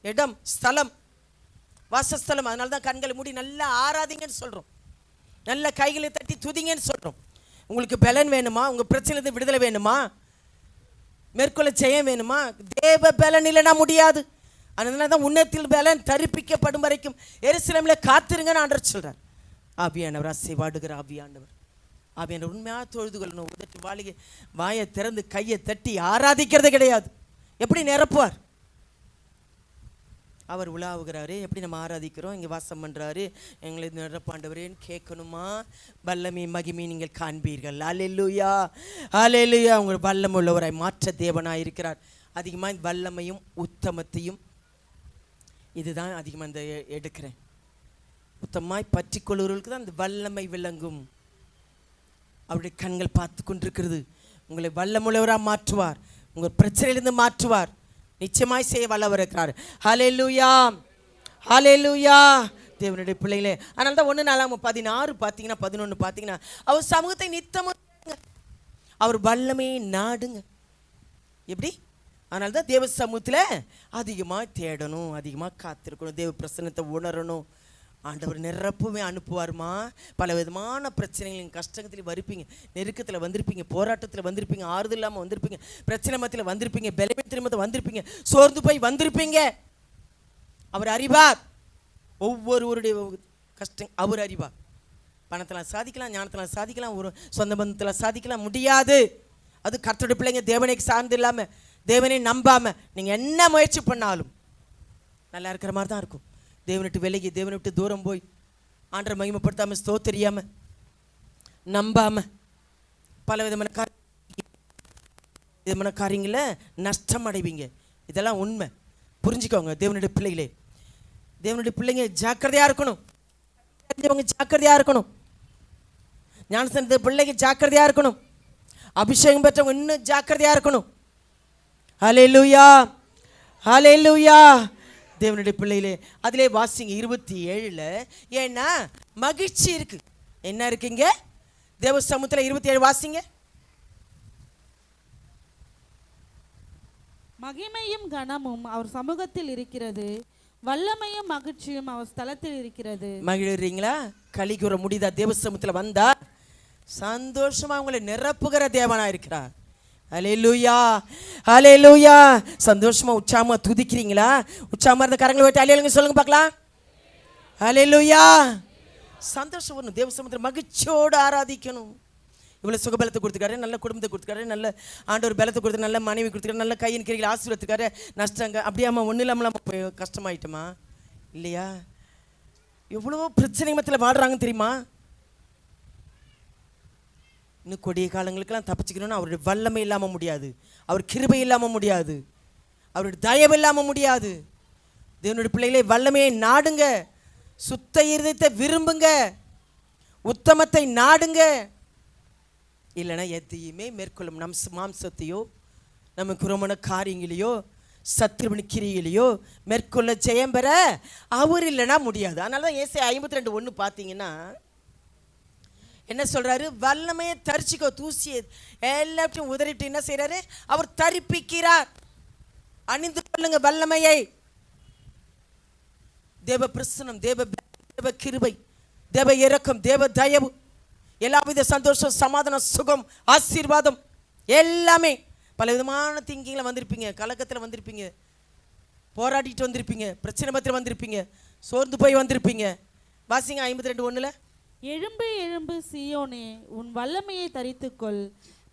இடம், ஸ்தலம், வாசஸ்தலம். அதனால தான் கண்களை மூடி நல்லா ஆராதிங்கன்னு சொல்கிறோம், நல்ல கைகளை தட்டி துதிங்கன்னு சொல்கிறோம். உங்களுக்கு பலன் வேணுமா, உங்கள் பிரச்சனையிலிருந்து விடுதலை வேணுமா, மேற்கொள்ள ஜெயம் வேணுமா, தேவ பலன் இல்லைனா முடியாது. அதனால தான் உன்னத்தில் பலன் தரிப்பிக்கப்படும் வரைக்கும் எருசலேமில் காத்திருங்கன்னு ஆண்டவர் சொல்கிறார். ஆவியானவர் அசைவாடுகிற ஆவியானவர். ஆவியானவர் உண்மையாக தொழுது கொள்ளணும். உதட்டு வாளிகை வாயை திறந்து கையை தட்டி ஆராதிக்கிறது கிடையாது. எப்படி நிரப்புவார்? அவர் உலாவுகிறாரு. எப்படி நம்ம ஆராதிக்கிறோம், இங்கே வாசம் பண்ணுறாரு, எங்களை நிரப்பாண்டவரேன்னு கேட்கணுமா? வல்லமை மகிமை நீங்கள் காண்பீர்கள். அல்லேலூயா, அல்லேலூயா. உங்கள் வல்லம் உள்ளவராய் மாற்ற தேவனாக இருக்கிறார். அதிகமாக வல்லமையும் உத்தமத்தையும் இதுதான் அதிகமாக இந்த எடுக்கிறேன். உத்தமாய் பற்றி கொள்ளுவர்களுக்கு தான் அந்த வல்லமை விளங்கும். அவருடைய கண்கள் பார்த்து கொண்டிருக்கிறது. உங்களை வல்லமுள்ளவராக மாற்றுவார், உங்கள் பிரச்சனையிலிருந்து மாற்றுவார். நிச்சயமாய் செய்ய வல்லவர் இருக்கிறார். ஹல்லேலூயா, ஹல்லேலூயா. தேவனுடைய பிள்ளைகளே, அதனால தான் 1:16 பார்த்தீங்கன்னா 11 பார்த்தீங்கன்னா, அவர் சமூகத்தை நித்தமும் அவர் வல்லமையை நாடுங்க. எப்படி? அதனால தான் தேவ சமூகத்தில் அதிகமாக தேடணும், அதிகமாக காத்திருக்கணும், தேவ பிரசன்னத்தை உணரணும். ஆண்டவர் நிரப்புமே அனுப்புவார்மா. பல விதமான பிரச்சனைகள், கஷ்டத்தில் வந்திருப்பீங்க, நெருக்கத்தில் வந்திருப்பீங்க, போராட்டத்தில் வந்திருப்பீங்க, ஆறுதல் இல்லாமல் வந்திருப்பீங்க, பிரச்சனை மத்தியில் வந்திருப்பீங்க, பலவீன திரும்பத்தில் வந்திருப்பீங்க, சோர்ந்து போய் வந்திருப்பீங்க. அவர் அறிவார் ஒவ்வொருவருடைய கஷ்டம். அவர் அறிவார். பணத்தில் சாதிக்கலாம், ஞானத்தில் சாதிக்கலாம், ஒரு சொந்த பந்தத்தில் சாதிக்கலாம், முடியாது. அது கர்த்தருடைய பிள்ளைங்க தேவனை சார்ந்து இல்லாமல், தேவனை நம்பாமல் நீங்கள் என்ன முயற்சி பண்ணாலும் நல்லா இருக்கிற மாதிரி தான் இருக்கும். தேவனை விட்டு விலகி, தேவனை விட்டு தூரம் போய், ஆண்டரை மகிமைப்படுத்தாமல், ஸ்தோத்திரியாமல், நம்பாமல், பல விதமான காரியங்களை நஷ்டம் அடைவீங்க. இதெல்லாம் உண்மை, புரிஞ்சுக்கோங்க. தேவனுடைய பிள்ளைகளே, தேவனுடைய பிள்ளைங்க ஜாக்கிரதையாக இருக்கணும். ஜாக்கிரதையாக இருக்கணும். ஞானஸ்தானத்து பிள்ளைங்க ஜாக்கிரதையாக இருக்கணும். அபிஷேகம் பெற்றவங்க இன்னும் ஜாக்கிரதையாக இருக்கணும். ஹல்லேலூயா, ஹல்லேலூயா. தேவனுடைய பிள்ளைகளே, அதிலே வாசிங்க 27. ஏன்னா மகிழ்ச்சி இருக்கு. என்ன இருக்குங்க? தேவ சமூகத்தில் 27 வாசிங்க. மகிமையும் கனமும் அவர் சமூகத்தில் இருக்கிறது, வல்லமையும் மகிழ்ச்சியும் அவர் ஸ்தலத்தில் இருக்கிறது. மகிழ்றீங்களா? களி கூற முடியுதா? தேவ சமூகத்தில் வந்தா சந்தோஷமா உங்களை நிரப்புகிற தேவனா இருக்கிறார். ஹல்லேலூயா, ஹல்லேலூயா. சந்தோஷமா உற்சாகமா துதிக்கிறீங்களா? உற்சாகமா இருந்த கரங்களை விட்டு அல்லேலூயா சொல்லுங்க பார்க்கலாம். ஹல்லேலூயா. சந்தோஷம் வரணும். தேவ சமூகத்தில் மகிழ்ச்சியோடு ஆராதிக்கணும். இவ்வளோ சுகபலத்தை கொடுத்துருக்காரு, நல்ல குடும்பத்தை கொடுத்துருக்காரு, நல்ல ஆண்டவர் பலத்தை கொடுத்து, நல்ல மனைவி கொடுத்துருக்காரு, நல்ல கையின் கிரிகள் ஆசீர்வதிக்காரு. நஷ்டங்க அப்படியாம்மா ஒன்றும் இல்லாமல் கஷ்டமாயிட்டோமா? இல்லையா? எவ்வளோ பிரச்சனை மத்தியில் வாடுறாங்கன்னு தெரியுமா? இன்னும் கொடிய காலங்களுக்கெல்லாம் தப்பிச்சுக்கணும்னா அவருடைய வல்லமை இல்லாமல் முடியாது, அவர் கிருபை இல்லாமல் முடியாது, அவருடைய தயவு இல்லாமல் முடியாது. தேவனுடைய பிள்ளைகளே, வல்லமையை நாடுங்க, சுத்த இருதயத்தை விரும்புங்க, உத்தமத்தை நாடுங்க. இல்லைன்னா எதையுமே மேற்கொள்ளும் நம் மாம்சத்தையோ நமக்கு உரமான காரியங்களையோ சத்ருவின் கிரியிலையோ மேற்கொள்ள ஜெயம் பெற அவர் இல்லைன்னா முடியாது. அதனால தான் ஏசாயா 52:1 பார்த்தீங்கன்னா என்ன சொல்றாரு? வல்லமையை தரிச்சிக்கோ, தூசியை எல்லாத்தையும் உதறிட்டு என்ன செய்யறாரு? அவர் தரிப்பிக்கிறார். அணிந்து கொள்ளுங்க வல்லமையை. தேவ பிரசன்னம், தேவ கிருபை, தேவ இரக்கம், தேவ தயவு எல்லாவித சந்தோஷம், சமாதானம், சுகம், ஆசீர்வாதம் எல்லாமே. பல விதமான திங்கிங்கில் வந்திருப்பீங்க, கலக்கத்தில் வந்திருப்பீங்க, போராடிட்டு வந்திருப்பீங்க, பிரச்சனை பத்திரம் வந்திருப்பீங்க, சோர்ந்து போய் வந்திருப்பீங்க. வாசிங்க 52:1. எழும்பு எழும்பு சீயோனே, உன் வல்லமையை தரித்துக்கொள்.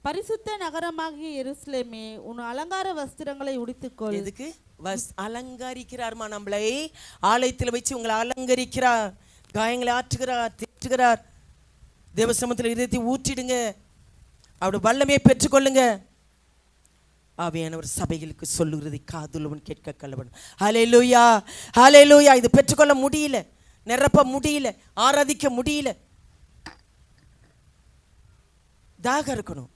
பரிசுத்த நகரமாகிய எருசலேமே, உன் அலங்கார வஸ்திரங்களை உடுத்திக்கொள். எதுக்கு அலங்கரிக்கிறார்மா நம்மளை? ஆலயத்தில் வச்சு உங்களை அலங்கரிக்கிறார், காயங்களை ஆற்றுகிறார், தேற்றுகிறார். தேவசமத்தில் இதயத்தை ஊற்றிடுங்க, அவருடைய வல்லமையை பெற்றுக்கொள்ளுங்க. ஆவியானவர் சபைகளுக்கு சொல்லுகிறதை காதுள்ளவன் கேட்க கல்லவன். ஹல்லேலூயா, ஹல்லேலூயா. இது பெற்றுக்கொள்ள முடியல, நிரப்ப முடியல, ஆராதிக்க முடியல. தாகம் இருக்கணும்,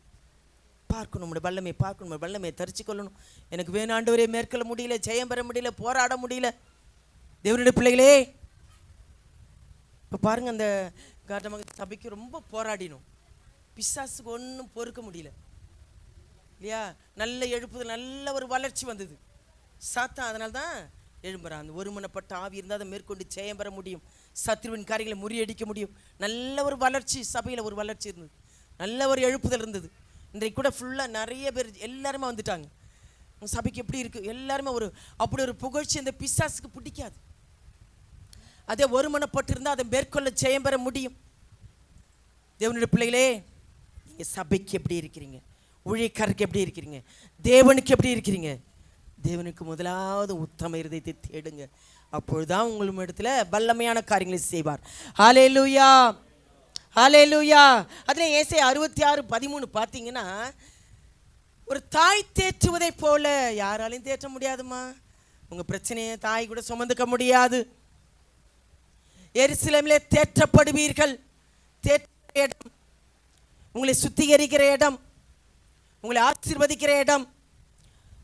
பார்க்கணும், வல்லமை பார்க்கணும், வல்லமையை தரிச்சு கொள்ளணும். எனக்கு வேணும் ஆண்டவரே, மேற்கொள்ள முடியல, ஜெயம் பெற முடியல, போராட முடியல. தேவனுடைய பிள்ளைகளே, இப்போ பாருங்க, அந்த காரணமாக சபைக்கு ரொம்ப போராடினோம். பிசாசுக்கு ஒன்றும் பொறுக்க முடியல இல்லையா? நல்ல எழுப்புதல், நல்ல ஒரு வளர்ச்சி வந்தது. சாத்தான் அதனால தான் எழும்புறான். அந்த ஒருமனப்பட்ட ஆவி இருந்தால் அதை மேற்கொண்டு ஜெயம் பெற முடியும், சத்ருவின் காரியங்களை முறியடிக்க முடியும். நல்ல ஒரு வளர்ச்சி சபையில், ஒரு வளர்ச்சி இருந்தது, நல்ல ஒரு எழுப்புதல் இருந்தது. இன்றைக்கு கூட ஃபுல்லாக நிறைய பேர் எல்லாருமே வந்துட்டாங்க. சபைக்கு எப்படி இருக்குது? எல்லாருமே அப்படி ஒரு புகழ்ச்சி அந்த பிசாசுக்கு பிடிக்காது. அதே ஒருமனப்பட்டு இருந்தால் அதை மேற்கொள்ள ஜெயம் பெற முடியும். தேவனுடைய பிள்ளைகளே, நீங்கள் சபைக்கு எப்படி இருக்கிறீங்க? ஊழியக்காரருக்கு எப்படி இருக்கிறீங்க? தேவனுக்கு எப்படி இருக்கிறீங்க? தேவனுக்கு முதலாவது உத்தம இருதயத்தை தேடுங்க. அப்பொழுதுதான் உங்கள் இடத்துல வல்லமையான காரியங்களை செய்வார். ஹல்லேலூயா, ஹல்லேலூயா. அதில் ஏசாயா 66:13 பார்த்தீங்கன்னா, ஒரு தாய் தேற்றுவதை போல யாராலையும் தேற்ற முடியாதுமா. உங்கள் பிரச்சனையை தாய் கூட சுமந்துக்க முடியாது. எருசலேமிலே தேற்றப்படுவீர்கள். தேற்ற இடம், உங்களை சுத்திகரிக்கிற இடம், உங்களை ஆசீர்வதிக்கிற இடம்,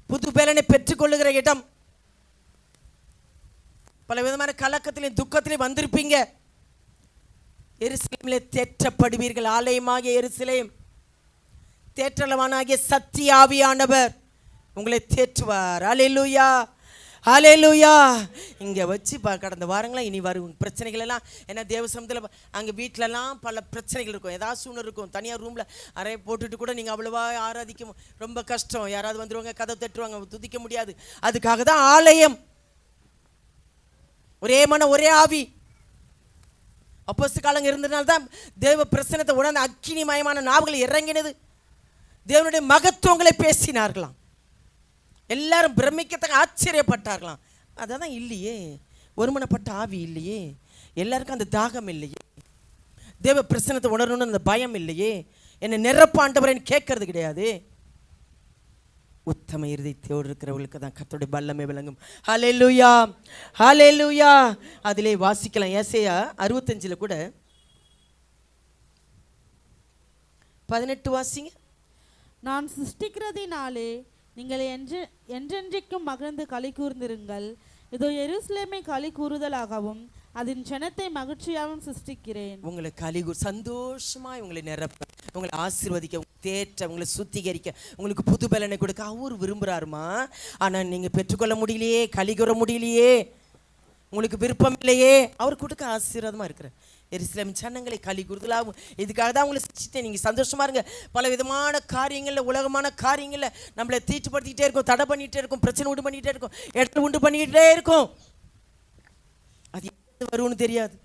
புது பலனை பெற்றுக்கொள்ளுகிற இடம். பல விதமான கலக்கத்திலையும் துக்கத்திலையும் வந்திருப்பீங்க. எருசலேமிலே தேற்றப்படுவீர்கள். ஆலயமாகிய எருசலேம், தேற்றலவானாகிய சத்திய ஆவியானவர் உங்களை தேற்றுவார். ஹல்லேலூயா, ஹல்லேலூயா. இங்கே வச்சு கடந்த வாரங்களாம் இனி வரும் பிரச்சனைகள் எல்லாம், ஏன்னா தேவசமத்தில் அங்கே வீட்டிலலாம் பல பிரச்சனைகள் இருக்கும், ஏதாவது சூழ்நிலை இருக்கும். தனியாக ரூமில் அறைய போட்டுட்டு கூட நீங்கள் அவ்வளோவா ஆராதிக்க ரொம்ப கஷ்டம். யாராவது வந்துடுவாங்க, கதை தட்டுவாங்க, துதிக்க முடியாது. அதுக்காக தான் ஆலயம். ஒரே மன, ஒரே ஆவி. அப்போஸ்தல காலங்க இருந்ததுனால தான் தேவ பிரசன்னத்தை உணர்ந்த அக்கினிமயமான நாவுகள் இறங்கினது. தேவனுடைய மகத்துவங்களை பேசினார்களாம். எல்லாரும் பிரமிக்கத்தக்க ஆச்சரியப்பட்டார்களாம். அதான் இல்லையே, ஒருமனப்பட்ட ஆவி இல்லையே, எல்லாருக்கும் அந்த தாகம் இல்லையே, தேவ பிரசன்னத்தை உணரணும்னு அந்த பயம் இல்லையே, என்னை நிரப்ப ஆண்டவரேன்னு கேட்கறது கிடையாது. உத்தம இருதயத்தோடு இருக்கிறவர்களுக்கு தான் கர்த்தருடைய வல்லமை விளங்கும். ஹல்லேலூயா, ஹல்லேலூயா. அதிலே வாசிக்கலாம். ஏசாயா 65 கூட 18 வாசிங்க. நான் சிருஷ்டிக்கிறதினாலே நீங்கள் என்றென்றைக்கும் மகிழ்ந்து களி கூர்ந்திருங்கள். இதோ எருசலேமை களி கூறுதலாகவும் அதன் ஜனத்தை மகிழ்ச்சியாகவும் சிருஷ்டிக்கிறேன். உங்களை சந்தோஷமாய் உங்களை நிரப்ப, உங்களை ஆசீர்வதிக்க, தேற்ற, உங்களை சுத்திகரிக்க, உங்களுக்கு புது பலனை கொடுக்க அவர் விரும்புகிறாருமா. ஆனால் நீங்கள் பெற்றுக்கொள்ள முடியலையே, களி கூற முடியலையே, உங்களுக்கு விருப்பம் இல்லையே. அவர் கொடுக்க ஆசீர்வாதமாக இருக்கிறார். எருசலேம் ஜனங்களை களி கூறுதலாகும். இதுக்காக தான் உங்களை சிரிச்சிட்டேன். நீங்கள் சந்தோஷமாக இருங்க. பல விதமான காரியங்களில், உலகமான காரியங்களில் நம்மளை தீட்டுப்படுத்திக்கிட்டே இருக்கும், தடை பண்ணிகிட்டே இருக்கும், பிரச்சனை உண்டு பண்ணிகிட்டே இருக்கும், இடத்துல உண்டு பண்ணிக்கிட்டே இருக்கும். அது எது வரும்னு தெரியாது.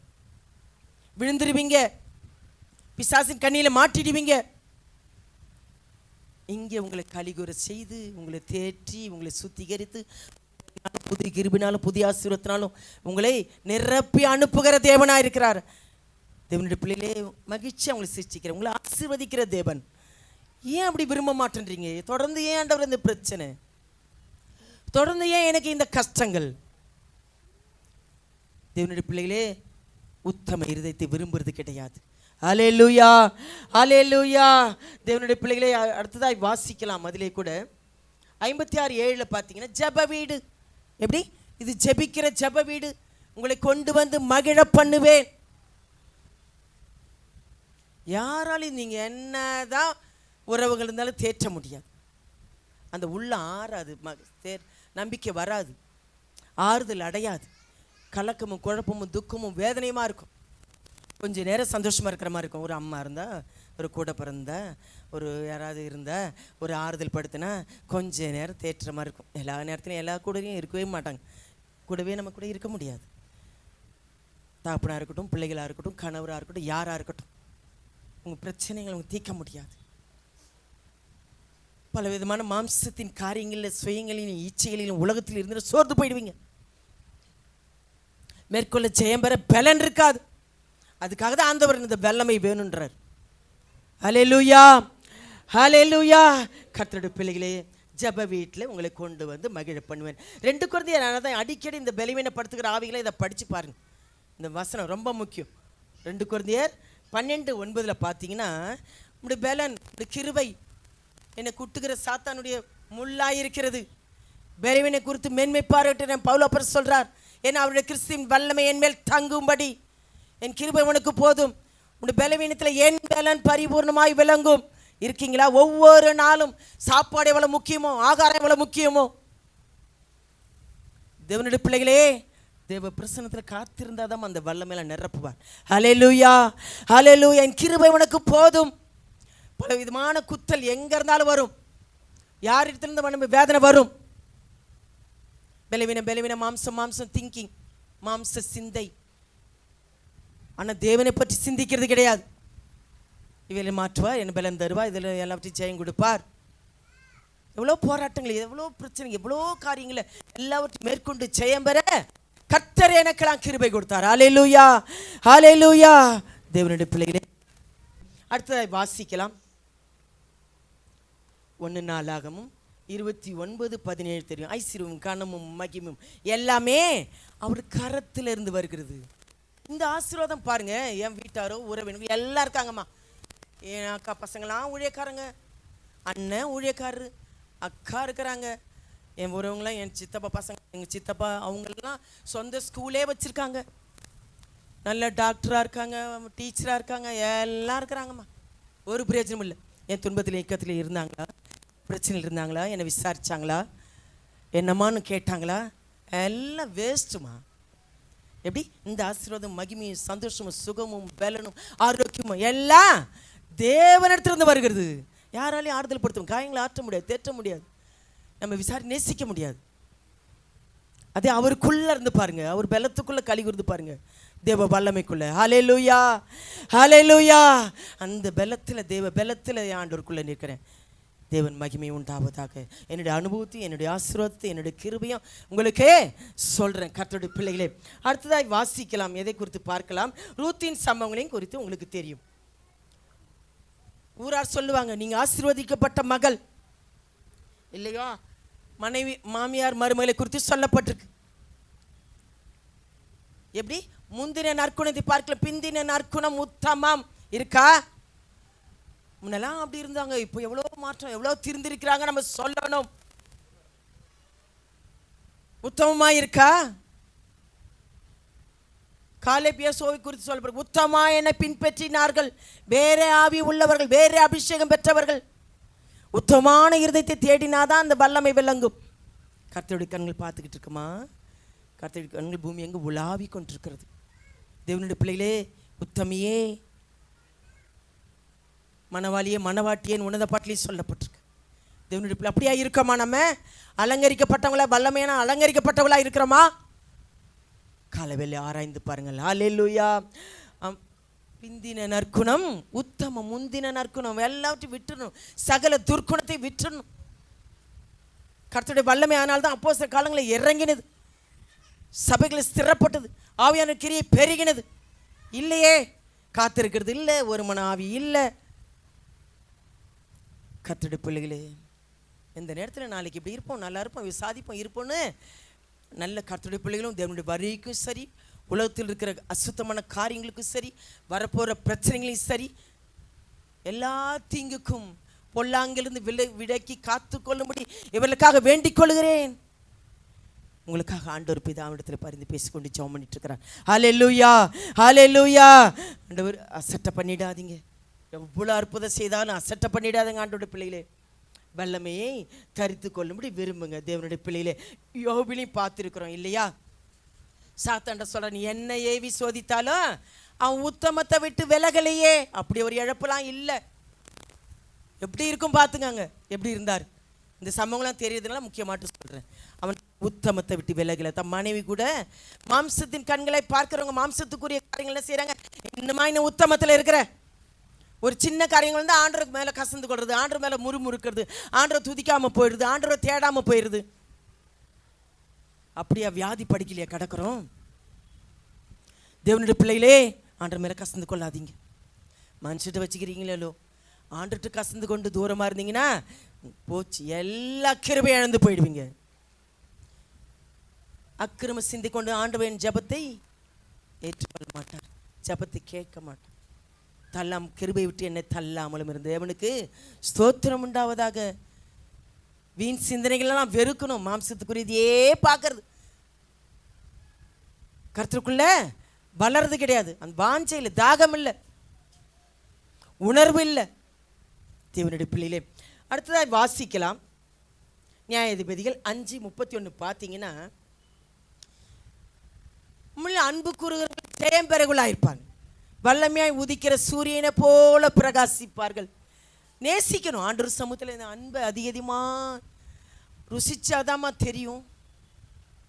விழுந்துருவீங்க, பிசாசின் கண்ணியில் மாட்டிடுவீங்க. இங்கே உங்களை களிகூற செய்து, உங்களை தேற்றி, உங்களை சுத்திகரித்து, புதிய கிருபினாலும் புதிய ஆசீர்வாதத்தினாலும் உங்களை நிரப்பி அனுப்புகிற தேவனாக இருக்கிறார். தேவனுடைய பிள்ளைகளே, மகிழ்ச்சியாக உங்களை சிருஷ்டிக்கிற, உங்களை ஆசீர்வதிக்கிற தேவன். ஏன் அப்படி விரும்ப மாட்டேன்றீங்க? தொடர்ந்து ஏன் ஆண்டவர் இந்த பிரச்சனை? தொடர்ந்து ஏன் எனக்கு இந்த கஷ்டங்கள்? தேவனுடைய பிள்ளைகளே, உத்தம இருதயத்தை விரும்புறது கிடையாது. ஹல்லேலூயா, ஹல்லேலூயா. தேவனுடைய பிள்ளைகளே, அடுத்ததாய் வாசிக்கலாம். அதிலே கூட 56:7 பார்த்தீங்கன்னா, ஜெப வீடு. எப்படி? இது ஜெபிக்கிற ஜெப வீடு. உங்களை கொண்டு வந்து மகிழ பண்ணுவேன். யாராலையும் நீங்கள் என்னதான் உறவுகள் இருந்தாலும் தேற்ற முடியாது. அந்த உள்ள ஆறாது, நம்பிக்கை வராது, ஆறுதல் அடையாது. கலக்கமும் குழப்பமும் துக்கமும் வேதனையுமா இருக்கும். கொஞ்ச நேரம் சந்தோஷமாக இருக்கிற மாதிரி இருக்கும். ஒரு அம்மா இருந்தால், ஒரு கூட பிறந்த ஒரு யாராவது இருந்தால், ஒரு ஆறுதல் படுத்தினா கொஞ்ச நேரம் தேற்றுற மாதிரி இருக்கும். எல்லா நேரத்துலையும் எல்லா கூடயும் இருக்கவே மாட்டாங்க. கூடவே நம்ம கூட இருக்க முடியாது. தாப்பனாக இருக்கட்டும், பிள்ளைகளாக இருக்கட்டும், கணவராக இருக்கட்டும், யாராக இருக்கட்டும், உங்கள் பிரச்சனைகளை அவங்க தீர்க்க முடியாது. பல விதமான மாம்சத்தின் காரியங்களில், சுயங்களிலும், இச்சைகளிலும் உலகத்தில் இருந்து சோர்ந்து போயிடுவீங்க. மேற்கொள்ள ஜெயம் பெற பலன் இருக்காது. அதுக்காக தான் ஆண்டவர் இந்த வல்லமை வேணுன்றார். ஹல்லேலூயா, ஹல்லேலூயா. கர்த்தருடைய பிள்ளைகளே, ஜெப வீட்டில் உங்களை கொண்டு வந்து மகிழ பண்ணுவேன். 2 கொரிந்தியர் தான் அடிக்கடி இந்த பலவீனப்படுத்துகிற ஆவிகளை இதை படித்து பாருங்க. இந்த வசனம் ரொம்ப முக்கியம். 2 கொரிந்தியர் 12:9 பார்த்தீங்கன்னா, உங்களுடைய பலன், இந்த கிருபை என்னை குட்டுகிற சாத்தானுடைய முள்ளாயிருக்கிறது. பலவீனை குறித்து மேன்மை பாராட்டு பவுல் அப்பர் சொல்றார். ஏன்னா அவருடைய கிறிஸ்துவின் வல்லமை என் மேல் தங்கும்படி என் கிருபை உனக்கு போதும். உன்னுடைய பலவீனத்தில் என் பலன் பரிபூர்ணமாய் விளங்கும். இருக்கீங்களா? ஒவ்வொரு நாளும் சாப்பாடு எவ்வளவு முக்கியமோ, ஆகாரம் எவ்வளவு முக்கியமோ, தேவனுடைய பிள்ளைகளே, தேவ பிரசன்னத்தில் காத்திருந்தாதான் அந்த வல்லமையில நிரப்புவார். ஹல்லேலூயா, ஹல்லேலூயா. என் கிருபை உனக்கு போதும். பல விதமான குத்தல் எங்க இருந்தாலும் வரும். யார் இடத்துல வேதனை வரும். பலவீன மாம்சம் திங்கிங், மாம்ச சிந்தை. ஆனால் தேவனை பற்றி சிந்திக்கிறது கிடையாது. இவளை மாற்றுவார், என்ன பலன் தருவார், இதில் எல்லாவற்றையும் ஜெயம் கொடுப்பார். எவ்வளோ போராட்டங்கள், எவ்வளோ பிரச்சனை, எவ்வளோ காரியங்களை எல்லாவற்றையும் மேற்கொண்டு ஜெயம் பெற கர்த்தர் எனக்கெல்லாம் கிருபை கொடுத்தார். ஹல்லேலூயா, ஹல்லேலூயா. தேவனுடைய பிள்ளைகளே, அடுத்ததாக வாசிக்கலாம். 1 நாளாகமும் 29:17 தெரியும். ஐஸ்வர்யமும் கனமும் மகிமும் எல்லாமே அவர் கரத்தில் இருந்து வருகிறது. இந்த ஆசீர்வாதம் பாருங்க. என் வீட்டாரோ உறவினர்கள் எல்லாம் இருக்காங்கம்மா. என் அக்கா பசங்களாம் ஊழியக்காரங்க, அண்ணன் ஊழியக்காரரு, அக்கா இருக்கிறாங்க, என் உறவுங்களாம், என் சித்தப்பா பசங்க, எங்கள் சித்தப்பா அவங்களெல்லாம் சொந்த ஸ்கூலே வச்சுருக்காங்க. நல்ல டாக்டராக இருக்காங்க, டீச்சராக இருக்காங்க, எல்லாம் இருக்கிறாங்கம்மா. ஒரு பிரயோஜனம் இல்லை. என் துன்பத்தில் இயக்கத்தில் இருந்தாங்களா, பிரச்சனையில் இருந்தாங்களா, என்னை விசாரித்தாங்களா, என்னம்மான்னு கேட்டாங்களா, எல்லாம் வேஸ்ட்டுமா. எப்படி? இந்த ஆசீர்வாதம், மகிமையும், சந்தோஷமும், சுகமும், பலனும், ஆரோக்கியமும் எல்லாம் தேவனிடத்திலிருந்து வருகிறது. யாராலையும் ஆறுதல் படுத்தும், காயங்களை ஆற்ற முடியாது, தேற்ற முடியாது, நம்ம நேசிக்க முடியாது. அதே அவருக்குள்ள இருந்து பாருங்க, அவர் பலத்துக்குள்ள களி கூர்ந்து பாருங்க, தேவ வல்லமைக்குள்ள. ஹல்லேலூயா, ஹல்லேலூயா. அந்த பலத்தில், தேவ பலத்தில் ஆண்டவருக்குள்ள நிற்கிறேன். தேவன் மகிமை உண்டாவதாக. என்னுடைய அனுபவத்தையும், என்னுடைய ஆசீர்வாதத்தை, என்னுடைய கிருபையும் உங்களுக்கே சொல்கிறேன் கர்த்தருடைய பிள்ளைகளே. அடுத்ததாய் வாசிக்கலாம். எதை குறித்து பார்க்கலாம்? ரூத்தின் சம்பவங்களையும் குறித்து உங்களுக்கு தெரியும். ஊரார் சொல்லுவாங்க, நீங்கள் ஆசீர்வதிக்கப்பட்ட மகள் இல்லையா? மனைவி, மாமியார், மருமகளை குறித்து சொல்லப்பட்டிருக்கு. எப்படி? முந்தின நற்குணத்தை பார்க்கல, பிந்தின நற்குணம் உத்தமம் இருக்கா? முன்னெல்லாம் அப்படி இருந்தாங்க, இப்போ எவ்வளோ மாற்றம், எவ்வளோ திருந்திருக்கிறாங்க நம்ம சொல்லணும். உத்தமமா இருக்கா? காலேபியா சோவை குறித்து சொல்லப்படுது. உத்தமா என்னை பின்பற்றினார்கள், வேற ஆவி உள்ளவர்கள், வேற அபிஷேகம் பெற்றவர்கள். உத்தமான இருதயத்தை தேடினாதான் அந்த வல்லமை விளங்கும். கர்த்தருடைய கண்கள் பார்த்துக்கிட்டு இருக்குமா? கர்த்தருடைய கண்கள் பூமி எங்கு உலாவி கொண்டிருக்கிறது. தேவனுடைய பிள்ளைகளே, உத்தமியே, மணவாளியே, மணவாட்டியேன்னு உன்னத பாட்டிலையும் சொல்லப்பட்டிருக்கு. தேவனுடைய பிள்ளை அப்படியா இருக்கோமா? நம்ம அலங்கரிக்கப்பட்டவங்களா, வல்லமையான அலங்கரிக்கப்பட்டவங்களா இருக்கிறோமா? காலவேளை ஆராய்ந்து பாருங்கள். ஹல்லேலூயா. பிந்தின நற்குணம் உத்தமம், முந்தின நற்குணம் எல்லாவற்றையும் விட்டுறணும், சகல துர்க்குணத்தை விட்டுறணும். கர்த்தருடைய வல்லமை ஆனால்தான் அப்போஸ்தலர் காலங்களில் இறங்கினது, சபைகளை ஸ்திரப்பட்டது, ஆவியான கிரியை பெருகினது. இல்லையே, காத்திருக்கிறது இல்லை, ஒரு மன ஆவி இல்லை. கர்த்தருடைய பிள்ளைகளே, இந்த நேரத்தில் நாளைக்கு இப்படி இருப்போம், நல்லா இருப்போம், விசாதிப்போம், இருப்போம்னு நல்ல கர்த்தருடைய பிள்ளைகளும் தேவனுடைய வரிக்கும் சரி, உலகத்தில் இருக்கிற அசுத்தமான காரியங்களுக்கும் சரி, வரப்போகிற பிரச்சனைகளையும் சரி, எல்லா தீங்குக்கும் பொல்லாங்கிலிருந்து விலக்கி காத்து கொள்ளும்படி இவர்களுக்காக வேண்டிக் கொள்கிறேன். உங்களுக்காக ஆண்டவர் பிதாவிடத்தில் பரிந்து பேசிக்கொண்டு ஜெபம் பண்ணிட்டு இருக்கிறார். ஹல்லேலூயா, ஹல்லேலூயா. ஆண்டவர் அசட்டை பண்ணிடாதீங்க, எவ்வளோ அற்புதம் செய்தாலும் அசட்டை பண்ணிடாதீங்க. ஆண்டவருடைய பிள்ளைகளே, வல்லமையை தரித்து கொள்ளும்படி விரும்புங்க. தேவனுடைய பிள்ளைகளே, யோபிலையும் பார்த்துருக்குறோம் இல்லையா? சாத்தாண்ட சொல்ற, நீ என்ன ஏவி சோதித்தாலும் அவன் உத்தமத்தை விட்டு விலகலையே. அப்படி ஒரு இழப்பெல்லாம் இல்லை. எப்படி இருக்கும் பார்த்துங்க, எப்படி இருந்தார். இந்த சம்பவங்கள்லாம் தெரியறதுனால முக்கியமாட்டு சொல்கிறேன். அவன் உத்தமத்தை விட்டு விலகலை. தன் மனைவி கூட மாம்சத்தின் கண்களை பார்க்குறவங்க மாம்சத்துக்குரிய காரியங்கள் என்ன செய்கிறாங்க, இன்னுமா இன்னும் உத்தமத்தில் இருக்கிற ஒரு சின்ன காரியங்கள் வந்து ஆண்டருக்கு மேலே கசந்து கொள்வது, ஆண்டர் மேலே முறுமுறுக்கிறது, ஆண்டரை துதிக்காமல் போயிடுது, ஆண்டரை தேடாமல் போயிடுது. அப்படியா வியாதி படிக்கலையா கிடக்கிறோம்? தேவனுடைய பிள்ளைகளே, ஆண்டர் மேலே கசந்து கொள்ளாதீங்க. மனுஷிட்ட வச்சுக்கிறீங்களோ, ஆண்டுட்டு கசந்து கொண்டு தூரமாக இருந்தீங்கன்னா போச்சு, எல்லா கிருபையும் இழந்து போயிடுவீங்க. அக்கிரம சிந்தி கொண்டு ஆண்டவன் ஜபத்தை ஏற்றுக்கொள்ள மாட்டார், ஜபத்தை கேட்க மாட்டார். கிருபை விட்டு என்னை தள்ளாமலும் இருந்த தேவனுக்கு ஸ்தோத்திரம் உண்டாவதாக. வீண் சிந்தனைகள்லாம் வெறுக்கணும். மாம்சத்துக்குரியதையே பார்க்கறது, கர்த்தருக்குள்ள வளர்றது கிடையாது. அந்த வாஞ்சை இல்லை, தாகம் இல்லை, உணர்வு இல்லை. தேவனுடைய பிள்ளையிலே அடுத்ததாக வாசிக்கலாம். நியாயாதிபதிகள் 5:31 பார்த்தீங்கன்னா, அன்பு கூறுகிறவர்கள் ஜெயம் பெறகுள்ளாயிருப்பாங்க, வல்லமையாய் உதிக்கிற சூரியனை போல பிரகாசிப்பார்கள். நேசிக்கணும். ஆண்டவர் சமூகத்தில் இந்த அன்பை அதிகமாக ருசிச்சாதாம்மா தெரியும்.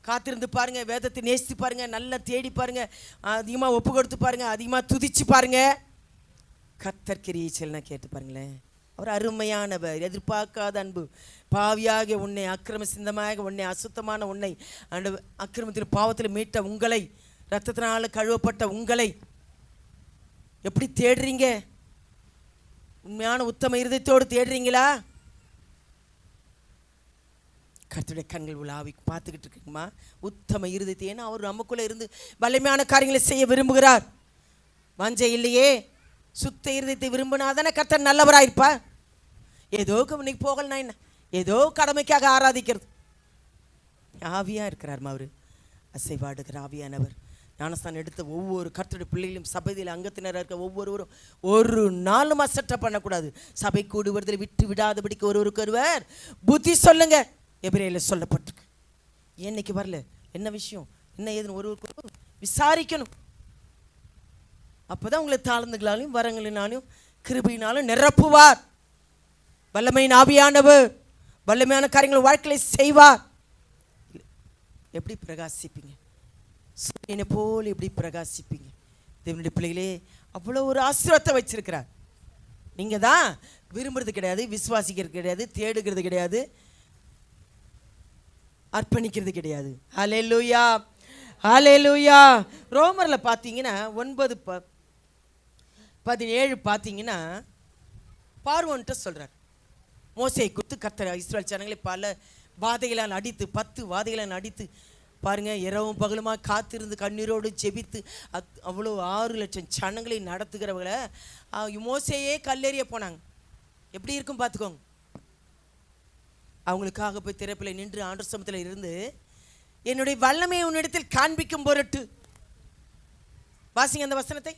காத்திருந்து பாருங்க, வேதத்தை நேசித்து பாருங்க, நல்லா தேடி பாருங்க, அதிகமாக ஒப்பு கொடுத்து பாருங்க, அதிகமாக துதிச்சு பாருங்க. கர்த்தர் கிரியை செய்யலாம் கேட்டு பாருங்களேன். அவர் அருமையானவர். எதிர்பார்க்காத அன்பு. பாவியாக உன்னை, அக்கிரம சிந்தமாக உன்னை, அசுத்தமான உன்னை, அந்த அக்கிரமத்தில் பாவத்தில் மீட்ட உங்களை, இரத்தத்தினால கழுவப்பட்ட உங்களை எப்படி தேடுறீங்க? உண்மையான உத்தம இருதயத்தோடு தேடுறீங்களா? கர்த்தருடைய கண்கள் உலாவி பார்த்துக்கிட்டு இருக்குங்கம்மா உத்தம இருதயத்தை. ஏன்னா அவர் நமக்குள்ளே இருந்து வலிமையான காரியங்களை செய்ய விரும்புகிறார். வாஞ்சை இல்லையே, சுத்த இருதயத்தை விரும்பினாதானே கர்த்தர் நல்லவராயிருப்பார். ஏதோ இன்னைக்கு போகலனா என்ன, ஏதோ கடமைக்காக ஆராதிக்கிறது. ஆவியாக இருக்கிறார்மா அவர், அசைவாடுகிற ஆவியானவர். ஞானஸ்தானம் எடுத்த ஒவ்வொரு கர்த்தருடைய பிள்ளைகளும், சபையில் அங்கத்தினராக இருக்க ஒவ்வொருவரும் ஒரு நாளும் அசட்டை பண்ணக்கூடாது. சபை கூடுவதில் விட்டு விடாதபடிக்கு ஒருவருக்கு ஒருவர் புத்தி சொல்லுங்க. எபிரேயரில் சொல்லப்பட்டிருக்கு. என்னைக்கு வரல, என்ன விஷயம், என்ன ஏதுன்னு ஒருவருக்கு விசாரிக்கணும். அப்போதான் உங்களை தாழ்ந்துகளாலையும் வரங்களினாலும் கிருபையினாலும் நிரப்புவார். வல்லமையின் ஆவியானவர் வல்லமையான காரியங்களை வாழ்க்கையை செய்வார். எப்படி பிரகாசிப்பீங்க? சூரியனை போல் எப்படி பிரகாசிப்பீங்க? தேவனுடைய பிள்ளைகளே, அவ்வளோ ஒரு ஆசீர்வாதத்தை வச்சிருக்கிறார். நீங்கள் தான் விரும்புறது கிடையாது, விசுவாசிக்கிறது கிடையாது, தேடுகிறது கிடையாது, அர்ப்பணிக்கிறது கிடையாது. ஹல்லேலூயா, ஹல்லேலூயா. ரோமரில் பார்த்தீங்கன்னா 9:17 பார்த்தீங்கன்னா பார்வோன்ட்ட சொல்கிறார், மோசேயை குறித்து கர்த்தர் இஸ்ரவேல் ஜனங்களை பல வாதைகளால் அடித்து, 10 வாதைகளால் அடித்து பாருங்க, இரவும் பகலுமா காத்திருந்து கண்ணீரோடு ஜெபித்து அவ்வளோ 6 லட்சம் ஜனங்களை நடத்துகிறவங்களை மோசேயே கல்லெறிய போனாங்க. எப்படி இருக்கும் பார்த்துக்கோங்க. அவங்களுக்காக போய் திறப்பில் நின்று ஆண்டவர் சமூகத்தில் இருந்து, என்னுடைய வல்லமையை உன்னிடத்தில் காண்பிக்கும் பொருட்டு. வாசிங்க அந்த வசனத்தை.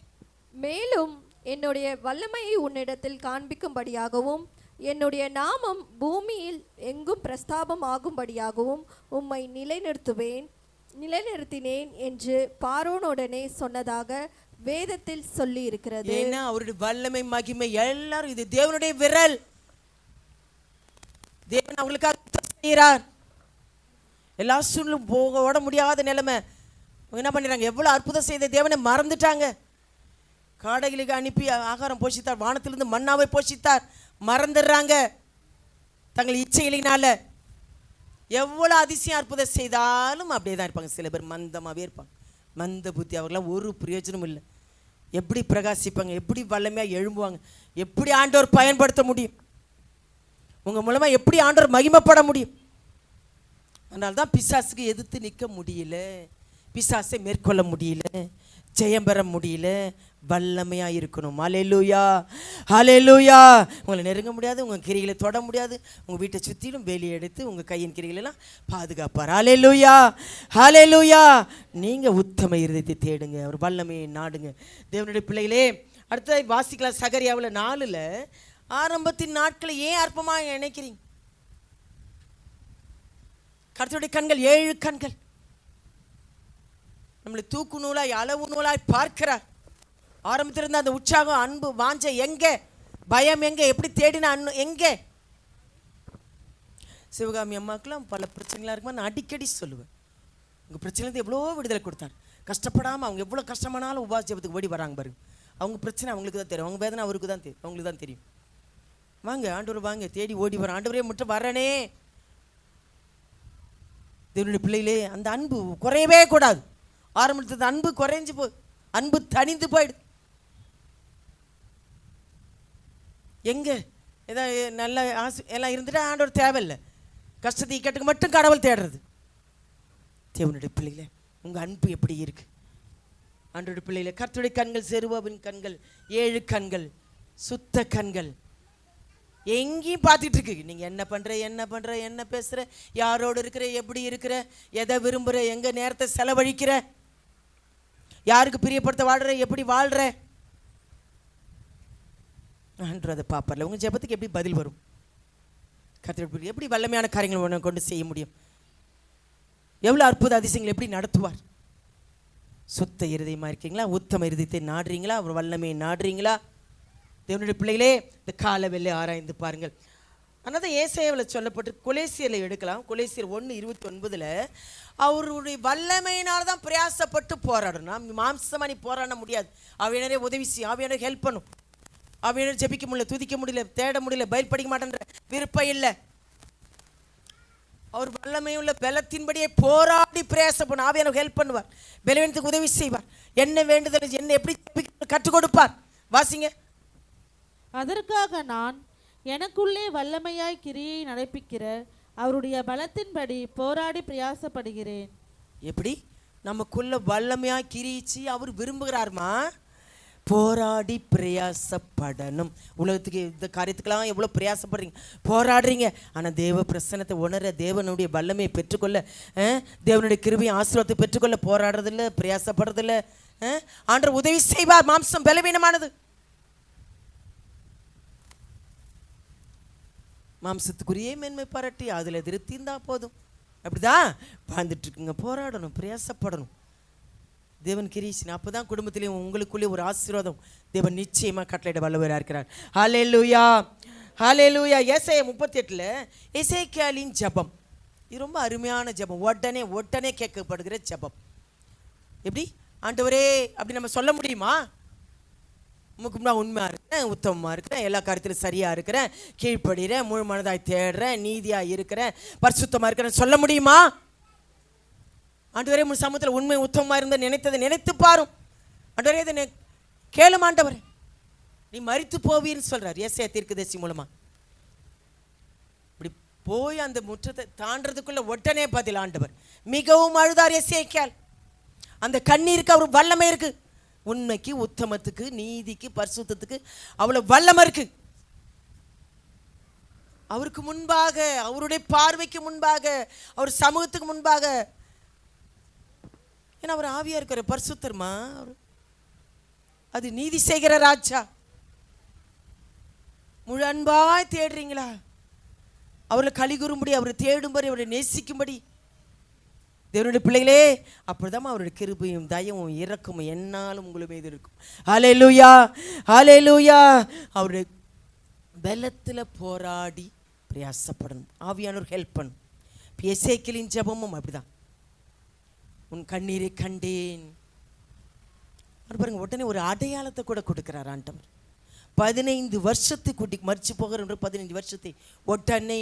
மேலும் என்னுடைய வல்லமையை உன்னிடத்தில் காண்பிக்கும்படியாகவும் என்னுடைய நாமம் பூமியில் எங்கும் பிரஸ்தாபம் ஆகும்படியாகவும் உம்மை நிலைநிறுத்தினேன் என்று பார்வோனுடனே சொன்னதாக வேதத்தில் சொல்லி இருக்கிறது. ஏன்னா அவருடைய வல்லமை மகிமை எல்லாரும் இது தேவனுடைய விரல். தேவன் அவங்களுக்காக செய்கிறார். எல்லா சூழ்நிலும் ஓட முடியாத நிலைமை என்ன பண்ணிடுறாங்க, எவ்வளோ அற்புதம் செய்த தேவனை மறந்துட்டாங்க. காடைகளுக்கு அனுப்பி ஆகாரம் போஷித்தார், வானத்திலிருந்து மன்னாவை போஷித்தார், மறந்துடுறாங்க தங்கள் இச்சைகளினால. எவ்வளோ அதிசயம் அற்புதம் செய்தாலும் அப்படியே தான் இருப்பாங்க. சில பேர் மந்தமாகவே இருப்பாங்க, மந்த புத்தி. அவர்களாம் ஒரு பிரயோஜனமும் இல்லை. எப்படி பிரகாசிப்பாங்க, எப்படி வல்லமையாக எழும்புவாங்க, எப்படி ஆண்டவர் பயன்படுத்த முடியும், உங்கள் மூலமாக எப்படி ஆண்டவர் மகிமைப்பட முடியும்? அதனால தான் பிசாசுக்கு எதிர்த்து நிற்க முடியல, பிசாசை மேற்கொள்ள முடியல, ஜெயம் பெற முடியல. வல்லமையாக இருக்கணும். ஹல்லேலூயா, ஹல்லேலூயா. உங்களை நெருங்க முடியாது, உங்கள் கிரிகளை தொட முடியாது, உங்கள் வீட்டை சுற்றிலும் வேலியை எடுத்து உங்கள் கையின் கிரிகளெல்லாம் பாதுகாப்பார். ஹல்லேலூயா, ஹல்லேலூயா. நீங்கள் உத்தம இருதயத்தை தேடுங்க, அவர் வல்லமையை நாடுங்க. தேவனுடைய பிள்ளைகளே, அடுத்தது வாசிக்கலாம். சகரியாவில் 4 ஆரம்பத்தின் நாட்களை ஏன் அற்பமாக நினைக்கிறீங்க? கர்த்தருடைய கண்கள் 7 கண்கள் நம்மளை தூக்கு நூலாய் அளவு நூலாய் பார்க்கிறார். ஆரம்பத்தில் இருந்த அந்த உற்சாகம், அன்பு, வாஞ்சை எங்கே? பயம் எங்கே? எப்படி தேடினா எங்கே? சிவகாமி அம்மாக்கெல்லாம் பல பிரச்சனைகளாக இருக்குமா, நான் அடிக்கடி சொல்லுவேன், உங்கள் பிரச்சனைலேருந்து எவ்வளோ விடுதலை கொடுத்தார். கஷ்டப்படாமல் அவங்க எவ்வளோ கஷ்டமானாலும் உபாச ஜெபத்துக்கு ஓடி வராங்க பாருங்க. அவங்க பிரச்சனை அவங்களுக்கு தான் தெரியும், அவங்க வேதனை அவருக்கு தான் தெரியும், அவங்களுக்கு தான் தெரியும். வாங்க ஆண்டவர் வாங்க, தேடி ஓடி வர ஆண்டவரே மட்டும் வரனே. தேவனுடைய பிள்ளைகளே, அந்த அன்பு குறையவே கூடாது. ஆரம்பத்தில் அன்பு குறைஞ்சு அன்பு தணிந்து போயிடுது. எங்கே ஏதாவது நல்ல எல்லாம் இருந்துட்டு ஆண்டவர் தேவையில்லை, கஷ்டத்தை கேட்டுக்கு மட்டும் கடவுள் தேடுறது. தேவனுடைய பிள்ளைகளே, உங்கள் அன்பு எப்படி இருக்கு? ஆண்டவருடைய பிள்ளைகளே, கர்த்தருடைய கண்கள் செருபாவின் கண்கள் 7 கண்கள், சுத்த கண்கள், எங்கேயும் பார்த்துட்டு இருக்கு. நீங்கள் என்ன பண்ணுற, என்ன பேசுகிற, யாரோடு இருக்கிற, எப்படி இருக்கிற, எதை விரும்புகிற, எங்கே நேரத்தை செலவழிக்கிற, யாருக்கு பிரியப்படுத்த வாழ்கிற, எப்படி வாழ்கிற, அதை பார்ப்பார்ல. உங்கள் ஜெபத்துக்கு எப்படி பதில் வரும்? கர்த்தர் எப்படி வல்லமையான காரியங்களை உன்னை கொண்டு செய்ய முடியும்? எவ்வளோ அற்புத அதிசயங்கள் எப்படி நடத்துவார்? சுத்த இருதயமாக இருக்கீங்களா? உத்தம இருதயத்தை நாடுறீங்களா? அவர் வல்லமையை நாடுறீங்களா? தேவனுடைய பிள்ளைகளே, இந்த கால வெள்ளை ஆராய்ந்து பாருங்கள். ஆனால் தான் ஏசாயாவில் சொல்லப்பட்டு கொலேசியரை எடுக்கலாம். கொலேசியர் 1:29 அவருடைய வல்லமையினால் தான் பிரயாசப்பட்டு போராடணும். நாம் மாம்சமாக நீ போராட முடியாது. அவையினரே உதவி செய்யும், அவையினர் ஹெல்ப் பண்ணும். அவையினர் ஜெபிக்க முடியல, துதிக்க முடியல, தேட முடியல, பயில் படிக்க மாட்டேன்ற விருப்பம் இல்லை. அவர் வல்லமையுள்ள பலத்தின்படியே போராடி பிரயாசப்படும். ஆவியானவர் ஹெல்ப் பண்ணுவார், பலவீனத்துக்கு உதவி செய்வார், என்ன வேண்டுதல் என்ன எப்படி கற்றுக் கொடுப்பார். வாசிங்க. அதற்காக நான் எனக்குள்ளே வல்லமையாய் கிரியை நடப்பிக்கிற அவருடைய பலத்தின்படி போராடி பிரயாசப்படுகிறேன். எப்படி நமக்குள்ள வல்லமையாய் கிரிச்சு அவர் விரும்புகிறார்மா? போராடி பிரயாசப்படணும். உலகத்துக்கு இந்த காரியத்துக்கெல்லாம் எவ்வளோ பிரயாசப்படுறீங்க, போராடுறீங்க. ஆனால் தேவ பிரசன்னத்தை உணர, தேவனுடைய வல்லமையை பெற்றுக்கொள்ள, தேவனுடைய கிருபையை ஆசீர்வாதத்தை பெற்றுக்கொள்ள போராடுறதில்ல, பிரயாசப்படுறதில்ல. ஆண்டவர் உதவி செய்வார். மாம்சம் பலவீனமானது. மாம்சத்துக்குரிய மேன்மை பாராட்டி அதில் திருப்தி இருந்தால் போதும். அப்படிதான் வாழ்ந்துட்டு இருக்குங்க. போராடணும், பிரயாசப்படணும். தேவன் கிரீஷன் அப்போ தான் குடும்பத்திலேயும் உங்களுக்குள்ளே ஒரு ஆசீர்வாதம் தேவன் நிச்சயமாக கட்டளையிட வல்லவராக இருக்கிறார். ஹல்லேலூயா, ஹல்லேலூயா. ஏசாயா 38 எசேக்கியாலின் ஜெபம், இது ரொம்ப அருமையான ஜெபம். உடனே கேட்கப்படுகிற ஜெபம். எப்படி ஆண்டவரே அப்படி நம்ம சொல்ல முடியுமா? உமக்கு நான் உண்மையாக இருக்கிறேன், உத்தமமாக இருக்கிறேன், எல்லா காரியத்திலும் சரியாக இருக்கிறேன், கீழ்ப்படுகிறேன், முழு மனதாய் தேடுறேன், நீதியாக இருக்கிறேன், பரிசுத்தமாக இருக்கிறேன் சொல்ல முடியுமா? ஆண்டவரே உன் சமூகத்தில் உண்மை உத்தமமாக இருந்த நினைத்ததை நினைத்து பாரும். ஆண்டவரே இதை கேளும் ஆண்டவரே, நீ மரித்து போவீர்னு சொல்கிறார் ஏசாயா தீர்க்கதரிசி மூலமாக. இப்படி போய் அந்த முற்றத்தை தாண்டறதுக்குள்ள உடனே பதில் ஆண்டவர். மிகவும் அழுதார் எசேக்கியால். அந்த கண்ணீருக்கு அவர் வல்லமை இருக்கு. உண்மைக்கு, உத்தமத்துக்கு, நீதிக்கு, பரிசுத்தத்துக்கு அவ்வளோ வல்லமை இருக்கு. அவருக்கு முன்பாக, அவருடைய பார்வைக்கு முன்பாக, அவர் சமூகத்துக்கு முன்பாக, ஏன்னா அவர் ஆவியா இருக்கிற பரிசுத்தர்மா, அது நீதி செய்கிற ராஜா. முழு அன்பாய் தேடுறீங்களா? அவரை கலிகுறும்படி, அவரை தேடும்படி, அவரை நேசிக்கும்படி தேவனுடைய பிள்ளைகளே, அப்படிதான் அவருடைய கிருபையும் தயவும் இரக்கமும் என்னாலும் உங்களை மீது இருக்கும். ஹல்லேலூயா, ஹல்லேலூயா. அவருடைய பலத்தில் போராடி பிரயாசப்படணும். ஆவியானவர் ஹெல்ப் பண்ணும். எசேக்கியலின் ஜெபமும் அப்படிதான். உன் கண்ணீரை கண்டேன் பாருங்க, உடனே ஒரு அடையாளத்தை கூட கொடுக்கிறார் ஆண்டவர். 15 வருஷத்தை கூட்டி மறிச்சு போகிற 15 வருஷத்தை உடனே.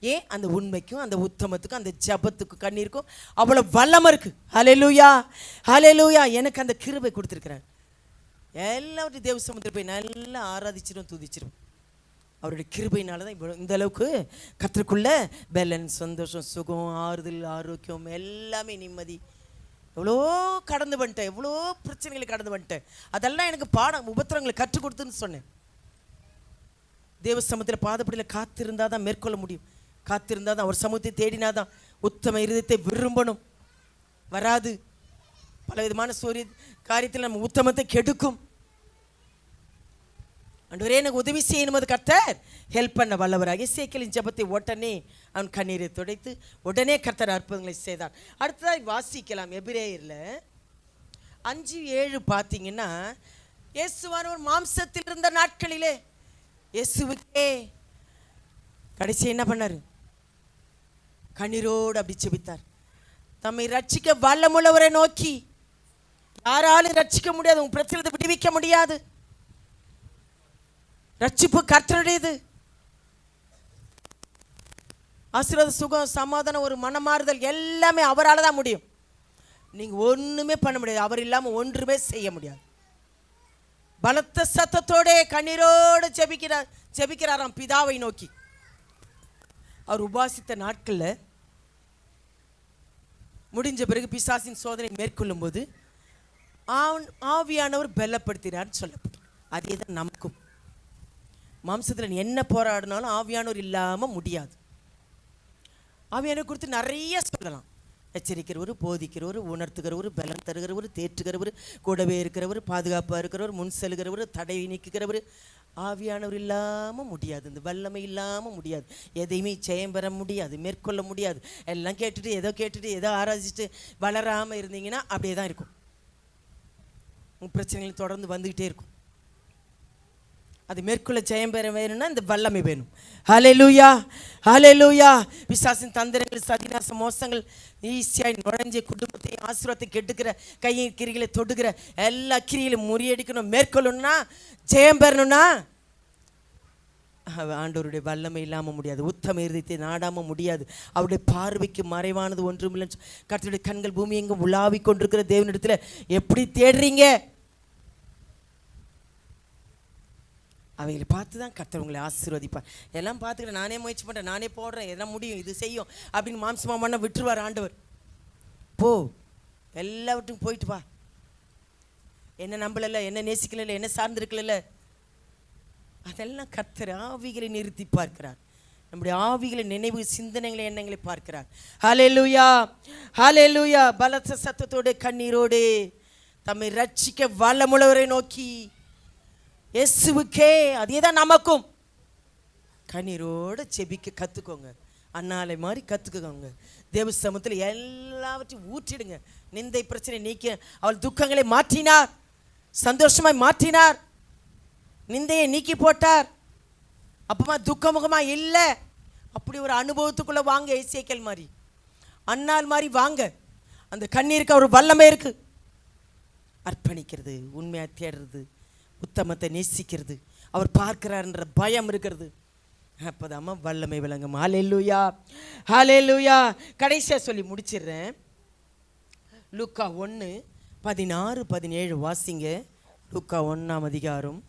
ஏன்? அந்த உண்மைக்கும், அந்த உத்தமத்துக்கும், அந்த ஜபத்துக்கும், கண்ணீருக்கும் அவ்வளோ வல்லமை இருக்கு. ஹல்லேலூயா, ஹல்லேலூயா. எனக்கு அந்த கிருபை கொடுத்துருக்கிறார். எல்லாவற்றையும் தேவ சமுத்திரம் போய் நல்லா ஆராதிச்சிடும், துதிச்சிடும். அவருடைய கிருபையினால தான் இந்த அளவுக்கு கர்த்தருக்குள்ள பேலன்ஸ், சந்தோஷம், சுகம், ஆறுதல், ஆரோக்கியம், எல்லாமே நிம்மதி. எவ்வளோ கடந்து வந்துட்டேன், எவ்வளோ பிரச்சனைகளை கடந்து வந்துட்டேன். அதெல்லாம் எனக்கு பாடம், உபத்திரங்களை கற்றுக் கொடுத்துன்னு சொன்னேன். தேவ சமூகத்தில் பாதப்படியில் காத்திருந்தால் தான் மேற்கொள்ள முடியும். காத்திருந்தால் தான், ஒரு சமூகத்தை தேடினாதான். உத்தம இருதயத்தை விரும்பணும். வராது. பல விதமான காரியத்தில் நம்ம உத்தமத்தை கெடுக்கும். ஆண்டவரே எனக்கு உதவி செய்யணும், அது கர்த்தர் ஹெல்ப் பண்ண வல்லவராக. எசேக்கியலின் ஜெபத்தை உடனே அவன் கண்ணீரை துடைத்து உடனே கர்த்தர் அற்புதங்களை செய்தார். அடுத்ததாக வாசிக்கலாம் எபிரேயரில் 5:7 பார்த்தீங்கன்னா, இயேசுவானவர் மாம்சத்தில் இருந்த நாட்களிலே இயேசுவுக்கே கடைசி என்ன பண்ணாரு? கண்ணீரோடு அப்படி செபித்தார். தம்மை ரட்சிக்க வல்லமுள்ளவரை நோக்கி, யாராலும் ரட்சிக்க முடியாது, உன் பிரச்சனை விடுவிக்க முடியாது, ரட்சிப்பு கர்த்தருடையது. ஆசீர்வாத, சுகம், சமாதானம், ஒரு மனமாறுதல் எல்லாமே அவரால் தான் முடியும். நீங்க ஒண்ணுமே பண்ண முடியாது. அவர் இல்லாமல் ஒன்றுமே செய்ய முடியாது. பலத்த சத்தத்தோட கண்ணீரோடு ஜெபிக்கிறாராம் பிதாவை நோக்கி. அவர் உபாசித்த நாட்களில் முடிஞ்ச பிறகு பிசாசின் சோதனை மேற்கொள்ளும் போது ஆவியானவர் பலப்படுத்தினார்னு சொல்லப்படும். அதே தான் நமக்கும். மாம்சத்தில் என்ன போராடினாலும் ஆவியானவர் இல்லாமல் முடியாது. ஆவியானவர் குறித்து நிறைய சொல்லலாம். எச்சரிக்கிறவர், போதிக்கிறவர், உணர்த்துகிறவர், பலன் தருகிறவர், தேற்றுகிறவர், கூடவே இருக்கிறவர், பாதுகாப்பாக இருக்கிறவர், முன் செல்கிறவர், தடை நீக்குகிறவர். ஆவியானவர் இல்லாமல் முடியாது. இந்த வல்லமை இல்லாமல் முடியாது. எதையுமே ஜெயம் பெற முடியாது, மேற்கொள்ள முடியாது. எல்லாம் கேட்டுட்டு ஏதோ ஆராய்ச்சிட்டு வளராமல் இருந்தீங்கன்னா அப்படியே தான் இருக்கும். உங்கள் பிரச்சனைகள் தொடர்ந்து வந்துக்கிட்டே இருக்கும். அது மேற்கொள்ள ஜெயம் பெற வேணும்னா இந்த வல்லமை வேணும். ஹல்லேலூயா, ஹல்லேலூயா. பிசாசின் தந்திரங்கள், சதிநாச மோசங்கள் ஈஸியாக நுழைஞ்ச குடும்பத்தை, ஆசீர்வாதத்தை கெடுக்கிற, கையின் கிரிகளை தொடுக்கிற எல்லா கிரிகளையும் முறியடிக்கணும். மேற்கொள்ளணும்னா, ஜெயம் பெறணும்னா ஆண்டவருடைய வல்லமை இல்லாமல் முடியாது. உத்தம இருதயத்தை நாடாமல் முடியாது. அவருடைய பார்வைக்கு மறைவானது ஒன்றுமில்லை. கர்த்தருடைய கண்கள் பூமி எங்கும் உலாவி கொண்டிருக்கிற தேவனிடத்தில் எப்படி தேடுறீங்க? அவைகளை பார்த்து தான் கர்த்தர் உங்களை ஆசீர்வதிப்பார். எல்லாம் பார்த்துக்கிட்டு நானே முயற்சி பண்ணுறேன், நானே போடுறேன், எல்லாம் முடியும், இது செய்யும் அப்படின்னு மாம்சமா பண்ண விட்டுருவார் ஆண்டவர். போ, எல்லாவற்றுக்கும் போயிட்டு வா. என்ன நம்பல, என்ன நேசிக்கல, என்ன சார்ந்திருக்கல, அதெல்லாம் கர்த்தர் ஆவிகளை நிறுத்தி பார்க்கிறார். நம்முடைய ஆவிகளை, நினைவு, சிந்தனைகளை, எண்ணங்களை பார்க்கிறார். ஹல்லேலூயா, ஹல்லேலூயா. பலத்த சத்தத்தோடு கண்ணீரோடு தம்மை ரட்சிக்க வல்லமுள்ளவரை நோக்கி இயேசுவுக்கே, அதே தான் நமக்கும். கண்ணீரோடு செபிக்க கற்றுக்கோங்க. அண்ணாலை மாதிரி கற்றுக்கோங்க. தேவ சமூகத்தில் எல்லாவற்றையும் ஊற்றிடுங்க. நிந்தை பிரச்சனை நீக்கி அவள் துக்கங்களை மாற்றினார், சந்தோஷமாய் மாற்றினார், நிந்தையை நீக்கி போட்டார். அப்பமா துக்கமுகமாக இல்லை. அப்படி ஒரு அனுபவத்துக்குள்ளே வாங்க. எசேக்கியேல் மாதிரி, அண்ணால் மாதிரி வாங்க. அந்த கண்ணீருக்கு அவர் வல்லமை இருக்கு. அர்ப்பணிக்கிறது, உண்மையாக தேடுறது, உத்தமத்தை நேசிக்கிறது, அவர் பார்க்கிறார்ன்ற பயம் இருக்கிறது. அப்போதாம்மா வல்லமை விளங்கும். ஹல்லேலூயா, ஹல்லேலூயா. கடைசியாக சொல்லி முடிச்சிடுறேன். லூக்கா 1:16-17 வாசிங்க. லூக்கா 1ஆம் அதிகாரம்.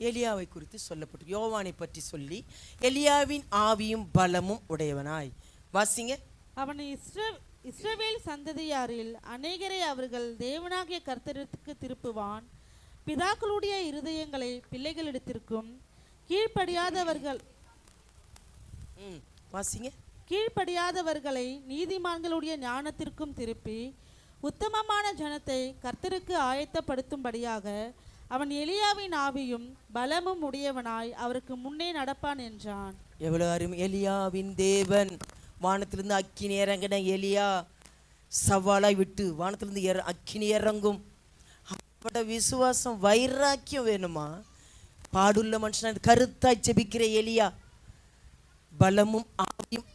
எலியாவை குறித்து சொல்லப்பட்டு, யோவானை பற்றி சொல்லி, எலியாவின் ஆவியும் பலமும் உடையவனாய். வாசிங்க. அவன் இஸ்ரவேல் சந்ததியாரில் அநேகரை அவர்கள் தேவனாகிய கர்த்தருக்கு திருப்புவான். பிதாக்களுடைய இருதயங்களை பிள்ளைகளிடத்திற்கும் கீழ்ப்படியாதவர்களை நீதிமான்களுடைய ஞானத்திற்கும் திருப்பி உத்தமமான ஜனத்தை கர்த்தருக்கு ஆயத்தப்படுத்தும்படியாக அவன் எலியாவின் ஆவியும் பலமும் உடையவனாய் அவருக்கு முன்னே நடப்பான் என்றான். எவ்வளவு அருமை. எலியாவின் தேவன். வானத்திலிருந்து அக்கினி இறங்கின எலியா சவாலாய் விட்டு வானத்திலிருந்து அக்கினி இறங்கும். அப்பட விசுவாசம், வைராக்கியம் வேணுமா? பாடுள்ள மனுஷன் கருத்தாய் ஜெபிக்கிற எலியா, பலமும் ஆவியும்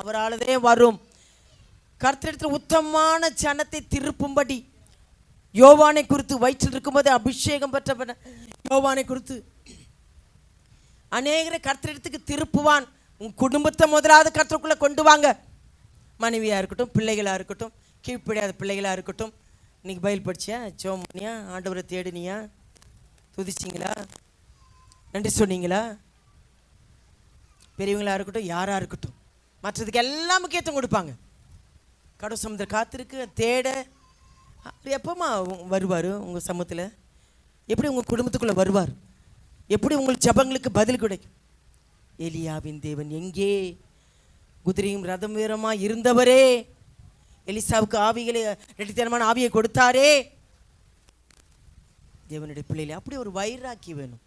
அவராலதே வரும். கர்த்தரிடத்தில் உத்தமமான ஜனத்தை திருப்பும்படி யோவானை குறித்து வயிற்றில் இருக்கும்போது அபிஷேகம் பெற்ற யோவானை குறித்து அநேகரை கர்த்தரிடத்துக்கு திருப்புவான். உன் குடும்பத்தை முதலாவது கர்த்தருக்குள்ளே கொண்டு வாங்க. மனைவியாக இருக்கட்டும், பிள்ளைகளாக இருக்கட்டும், கீழ்ப்படியாத பிள்ளைகளாக இருக்கட்டும். இன்னைக்கு பைபிள் படிச்சியா, ஜெபம் பண்ணியா, ஆண்டவரை தேடினியா, துதிச்சிங்களா, நன்றி சொன்னீங்களா? பெரியவங்களாக இருக்கட்டும், யாராக இருக்கட்டும், மற்றதுக்கு எல்லாம் முக்கியத்துவம் கொடுப்பாங்க. கடவுள் சமுத்திரம் காத்திருக்கு, தேட. எப்போமா வருவார் உங்கள் சமூகத்தில்? எப்படி உங்கள் குடும்பத்துக்குள்ளே வருவார்? எப்படி உங்கள் ஜபங்களுக்கு பதில் கிடைக்கும்? எலியாவின் தேவன் எங்கே? குதிரையும் ரதம் வீரமாக இருந்தவரே, எலிசாவுக்கு ஆவிகளை, ரெட்டித்தனமான ஆவியை கொடுத்தாரே. தேவனுடைய பிள்ளைகளே, அப்படி ஒரு வைராக்கி வேணும்.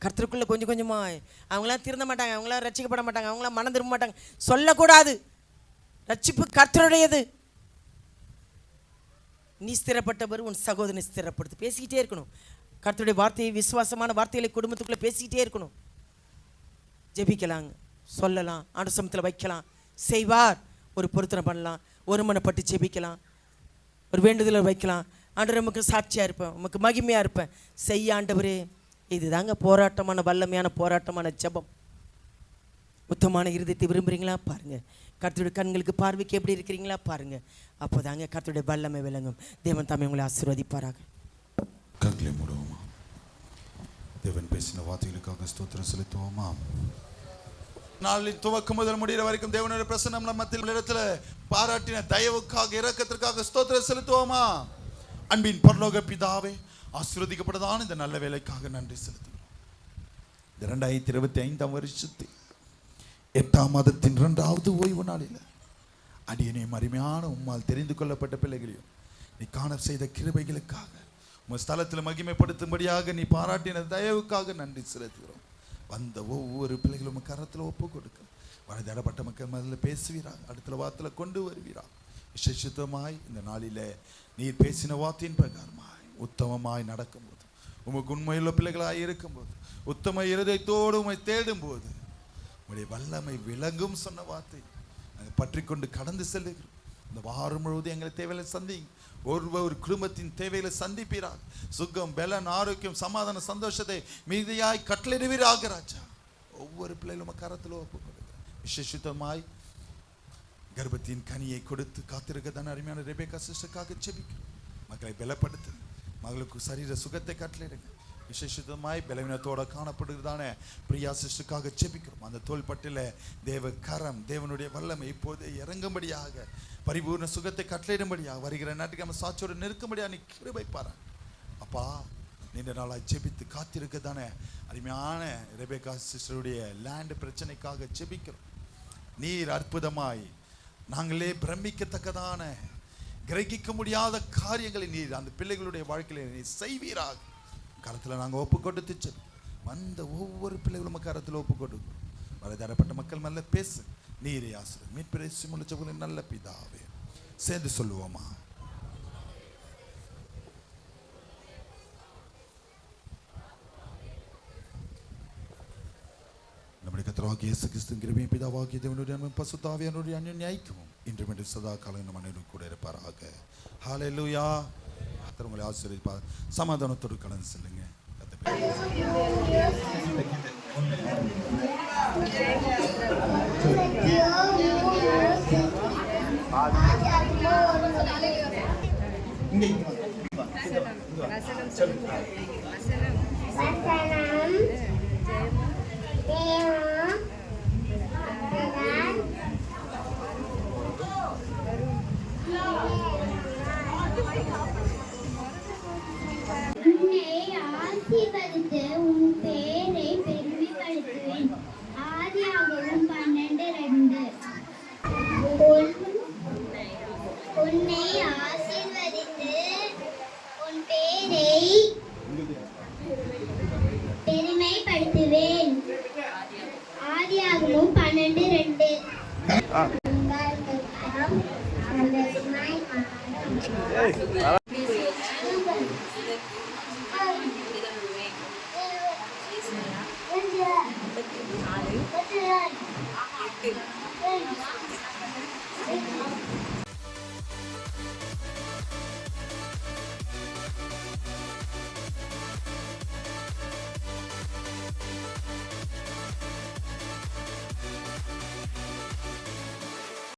கர்த்தருக்குள்ளே கொஞ்சம் கொஞ்சமாக அவங்களாம் திருந்த மாட்டாங்க, அவங்களாம் ரட்சிக்கப்பட மாட்டாங்க, அவங்களாம் மனம் திரும்ப மாட்டாங்க சொல்லக்கூடாது. ரட்சிப்பு கர்த்தருடையது. நீ ஸ்திரப்பட்டவர், உன் சகோதரனை ஸ்திரப்படுத்து. பேசிக்கிட்டே இருக்கணும். கர்த்தருடைய வார்த்தையை, விசுவாசமான வார்த்தைகளை குடும்பத்துக்குள்ளே பேசிக்கிட்டே இருக்கணும். ஜெபிக்கலாங்க, சொல்லலாம், ஆண்டு சமத்தில் வைக்கலாம், செய்வார். ஒரு பொருத்தனை பண்ணலாம், ஒருமனப்பட்டு ஜெபிக்கலாம், ஒரு வேண்டுதலை வைக்கலாம். ஆண்டவர் நமக்கு சாட்சியாக இருப்பேன், நமக்கு மகிமையாக இருப்பேன், செய்ய ஆண்டவரே. இதுதாங்க போராட்டமான, வல்லமையான போராட்டமான ஜெபம். உத்தமமான இருதயத்தை விரும்புகிறீங்களா பாருங்கள். கர்த்தருடைய கண்களுக்கு பார்வைக்கு எப்படி இருக்கிறீங்களா பாருங்கள். அப்போ தாங்க கர்த்தருடைய வல்லமை விளங்கும். தேவன் தாமே உங்களை ஆசீர்வதிப்பாராக. கண்களை மூடுவோமா? தேவன் பேசின வார்த்தைகளுக்காக ஸ்தோத்திரம் செலுத்துவோமா? நாளின் துவக்கம் முதல் முடிகிற வரைக்கும் தேவனுடைய பிரசன்னம் நம்ம இடத்துல பாராட்டின தயவுக்காக, இரக்கத்திற்காக ஸ்தோத்திரம் செலுத்துவோமா? அன்பின் பரலோக பிதாவே, ஆசீர்வதிக்கப்பட்டதான இந்த நல்ல வேலைக்காக நன்றி செலுத்துகிறோம். 2025 வருஷத்தில் 8ஆம் மாதத்தின் 2வது ஓய்வு நாளில் அடியனையும் அருமையான உம்மால் தெரிந்து கொள்ளப்பட்ட பிள்ளைகளையும் நீ காண செய்த கிருபைகளுக்காக, உங்கள் ஸ்தலத்தில் மகிமைப்படுத்தும்படியாக நீ பாராட்டின தயவுக்காக நன்றி செலுத்துகிறோம். வந்த ஒவ்வொரு பிள்ளைகளும் கரத்தில் ஒப்பு கொடுக்க, வயதாடப்பட்ட மக்கள் முதல்ல பேசுவீராக, அடுத்த வார்த்தையில் கொண்டு வருவீராக. விசேஷித்தமாய் இந்த நாளிலே நீர் பேசின வார்த்தையின் பிரகாரமாய் உத்தமமாய் நடக்கும்போது, உமக்கு உண்மையுள்ள பிள்ளைகளாய் இருக்கும்போது, உத்தம இருதயத்தோடு உம்மை தேடும்போது உங்களுடைய வல்லமை விளங்கும் சொன்ன வார்த்தை நாங்கள் பற்றி கொண்டு கடந்து செல்லுகிறோம். இந்த வாரம் முழுவதும் எங்களை தேவையில சந்திங்க. ஒரு குடும்பத்தின் தேவையில சந்திப்பீராக. சுகம், பலன், ஆரோக்கியம், சமாதான, சந்தோஷத்தை மீதியாய் கட்டளிடுவீராக ராஜா. ஒவ்வொரு பிள்ளைகளும் கரத்தில் ஒப்பு கொடுக்கிறேன். விசேஷித்தமாய் கர்ப்பத்தின் கனியை கொடுத்து காத்திருக்க தானே அருமையான ரெபேக்கா சிஸ்டருக்காக ஜெபிக்கிறோம். மக்களை பலப்படுத்து, மகளுக்கு சரீர சுகத்தை கட்டளையிடுங்க. விசேஷமாய் பலவீனத்தோட காணப்படுகிறதான பிரியா சிஸ்டருக்காக ஜெபிக்கிறோம். அந்த தோள்பட்டில் தேவ கரம், தேவனுடைய வல்லமை இப்போது இறங்கும்படியாக, பரிபூர்ண சுகத்தை கட்டளையிடும்படியாக, வருகிற நாட்டுக்கு நம்ம சாட்சியோடு நிற்கும்படியாக நீ கிருபை பாராட்டு. அப்பா, நீண்ட நாளாக ஜெபித்து காத்திருக்க தானே அருமையான ரெபேக்கா சிஸ்டருடைய லேண்ட் பிரச்சனைக்காக ஜெபிக்கிறோம். நீர் அற்புதமாய், நாங்களே பிரமிக்கத்தக்கதான, கிரகிக்க முடியாத காரியங்களை நீர் அந்த பிள்ளைகளுடைய வாழ்க்கையில நீ செய்வீராக. கரத்தில் நாங்கள் ஒப்பு கொடுத்து வந்த ஒவ்வொரு பிள்ளைகளும் கரத்தில் ஒப்பு கொடுக்கிறோம். வயதாடப்பட்ட மக்கள் மேல பேசு, நீரே ஆசிரியர் மீட்பிரேசி முழுச்சவர்களை நல்ல பிதாவே. சேர்ந்து சொல்லுவோமா? நம்முடைய கர்த்தராகிய இயேசு கிறிஸ்துவின் கிருபையும் பிதாவாகிய தேவனுடைய அன்பும் பரிசுத்த ஆவியானவருடைய அன்யோன்ய ஐக்கியமும் இன்றும் என்று சதா காலம் நம் அனைவரும் கூட இருப்பாராக. ஹல்லேலூயா. கர்த்தர் உங்களை ஆசீர்வதிப்பார். சமாதானத்தோடு கடந்து செல்லுங்க. ஆசீர்வதித்து உன் பேரை பெருமைப்படுத்துவேன். ஆதியாகமம் 12:2. உன்னை ஆசீர்வதித்து உன் பேரை பெருமைப்படுத்துவேன். ஆதியாகமம் 12:2. ஆ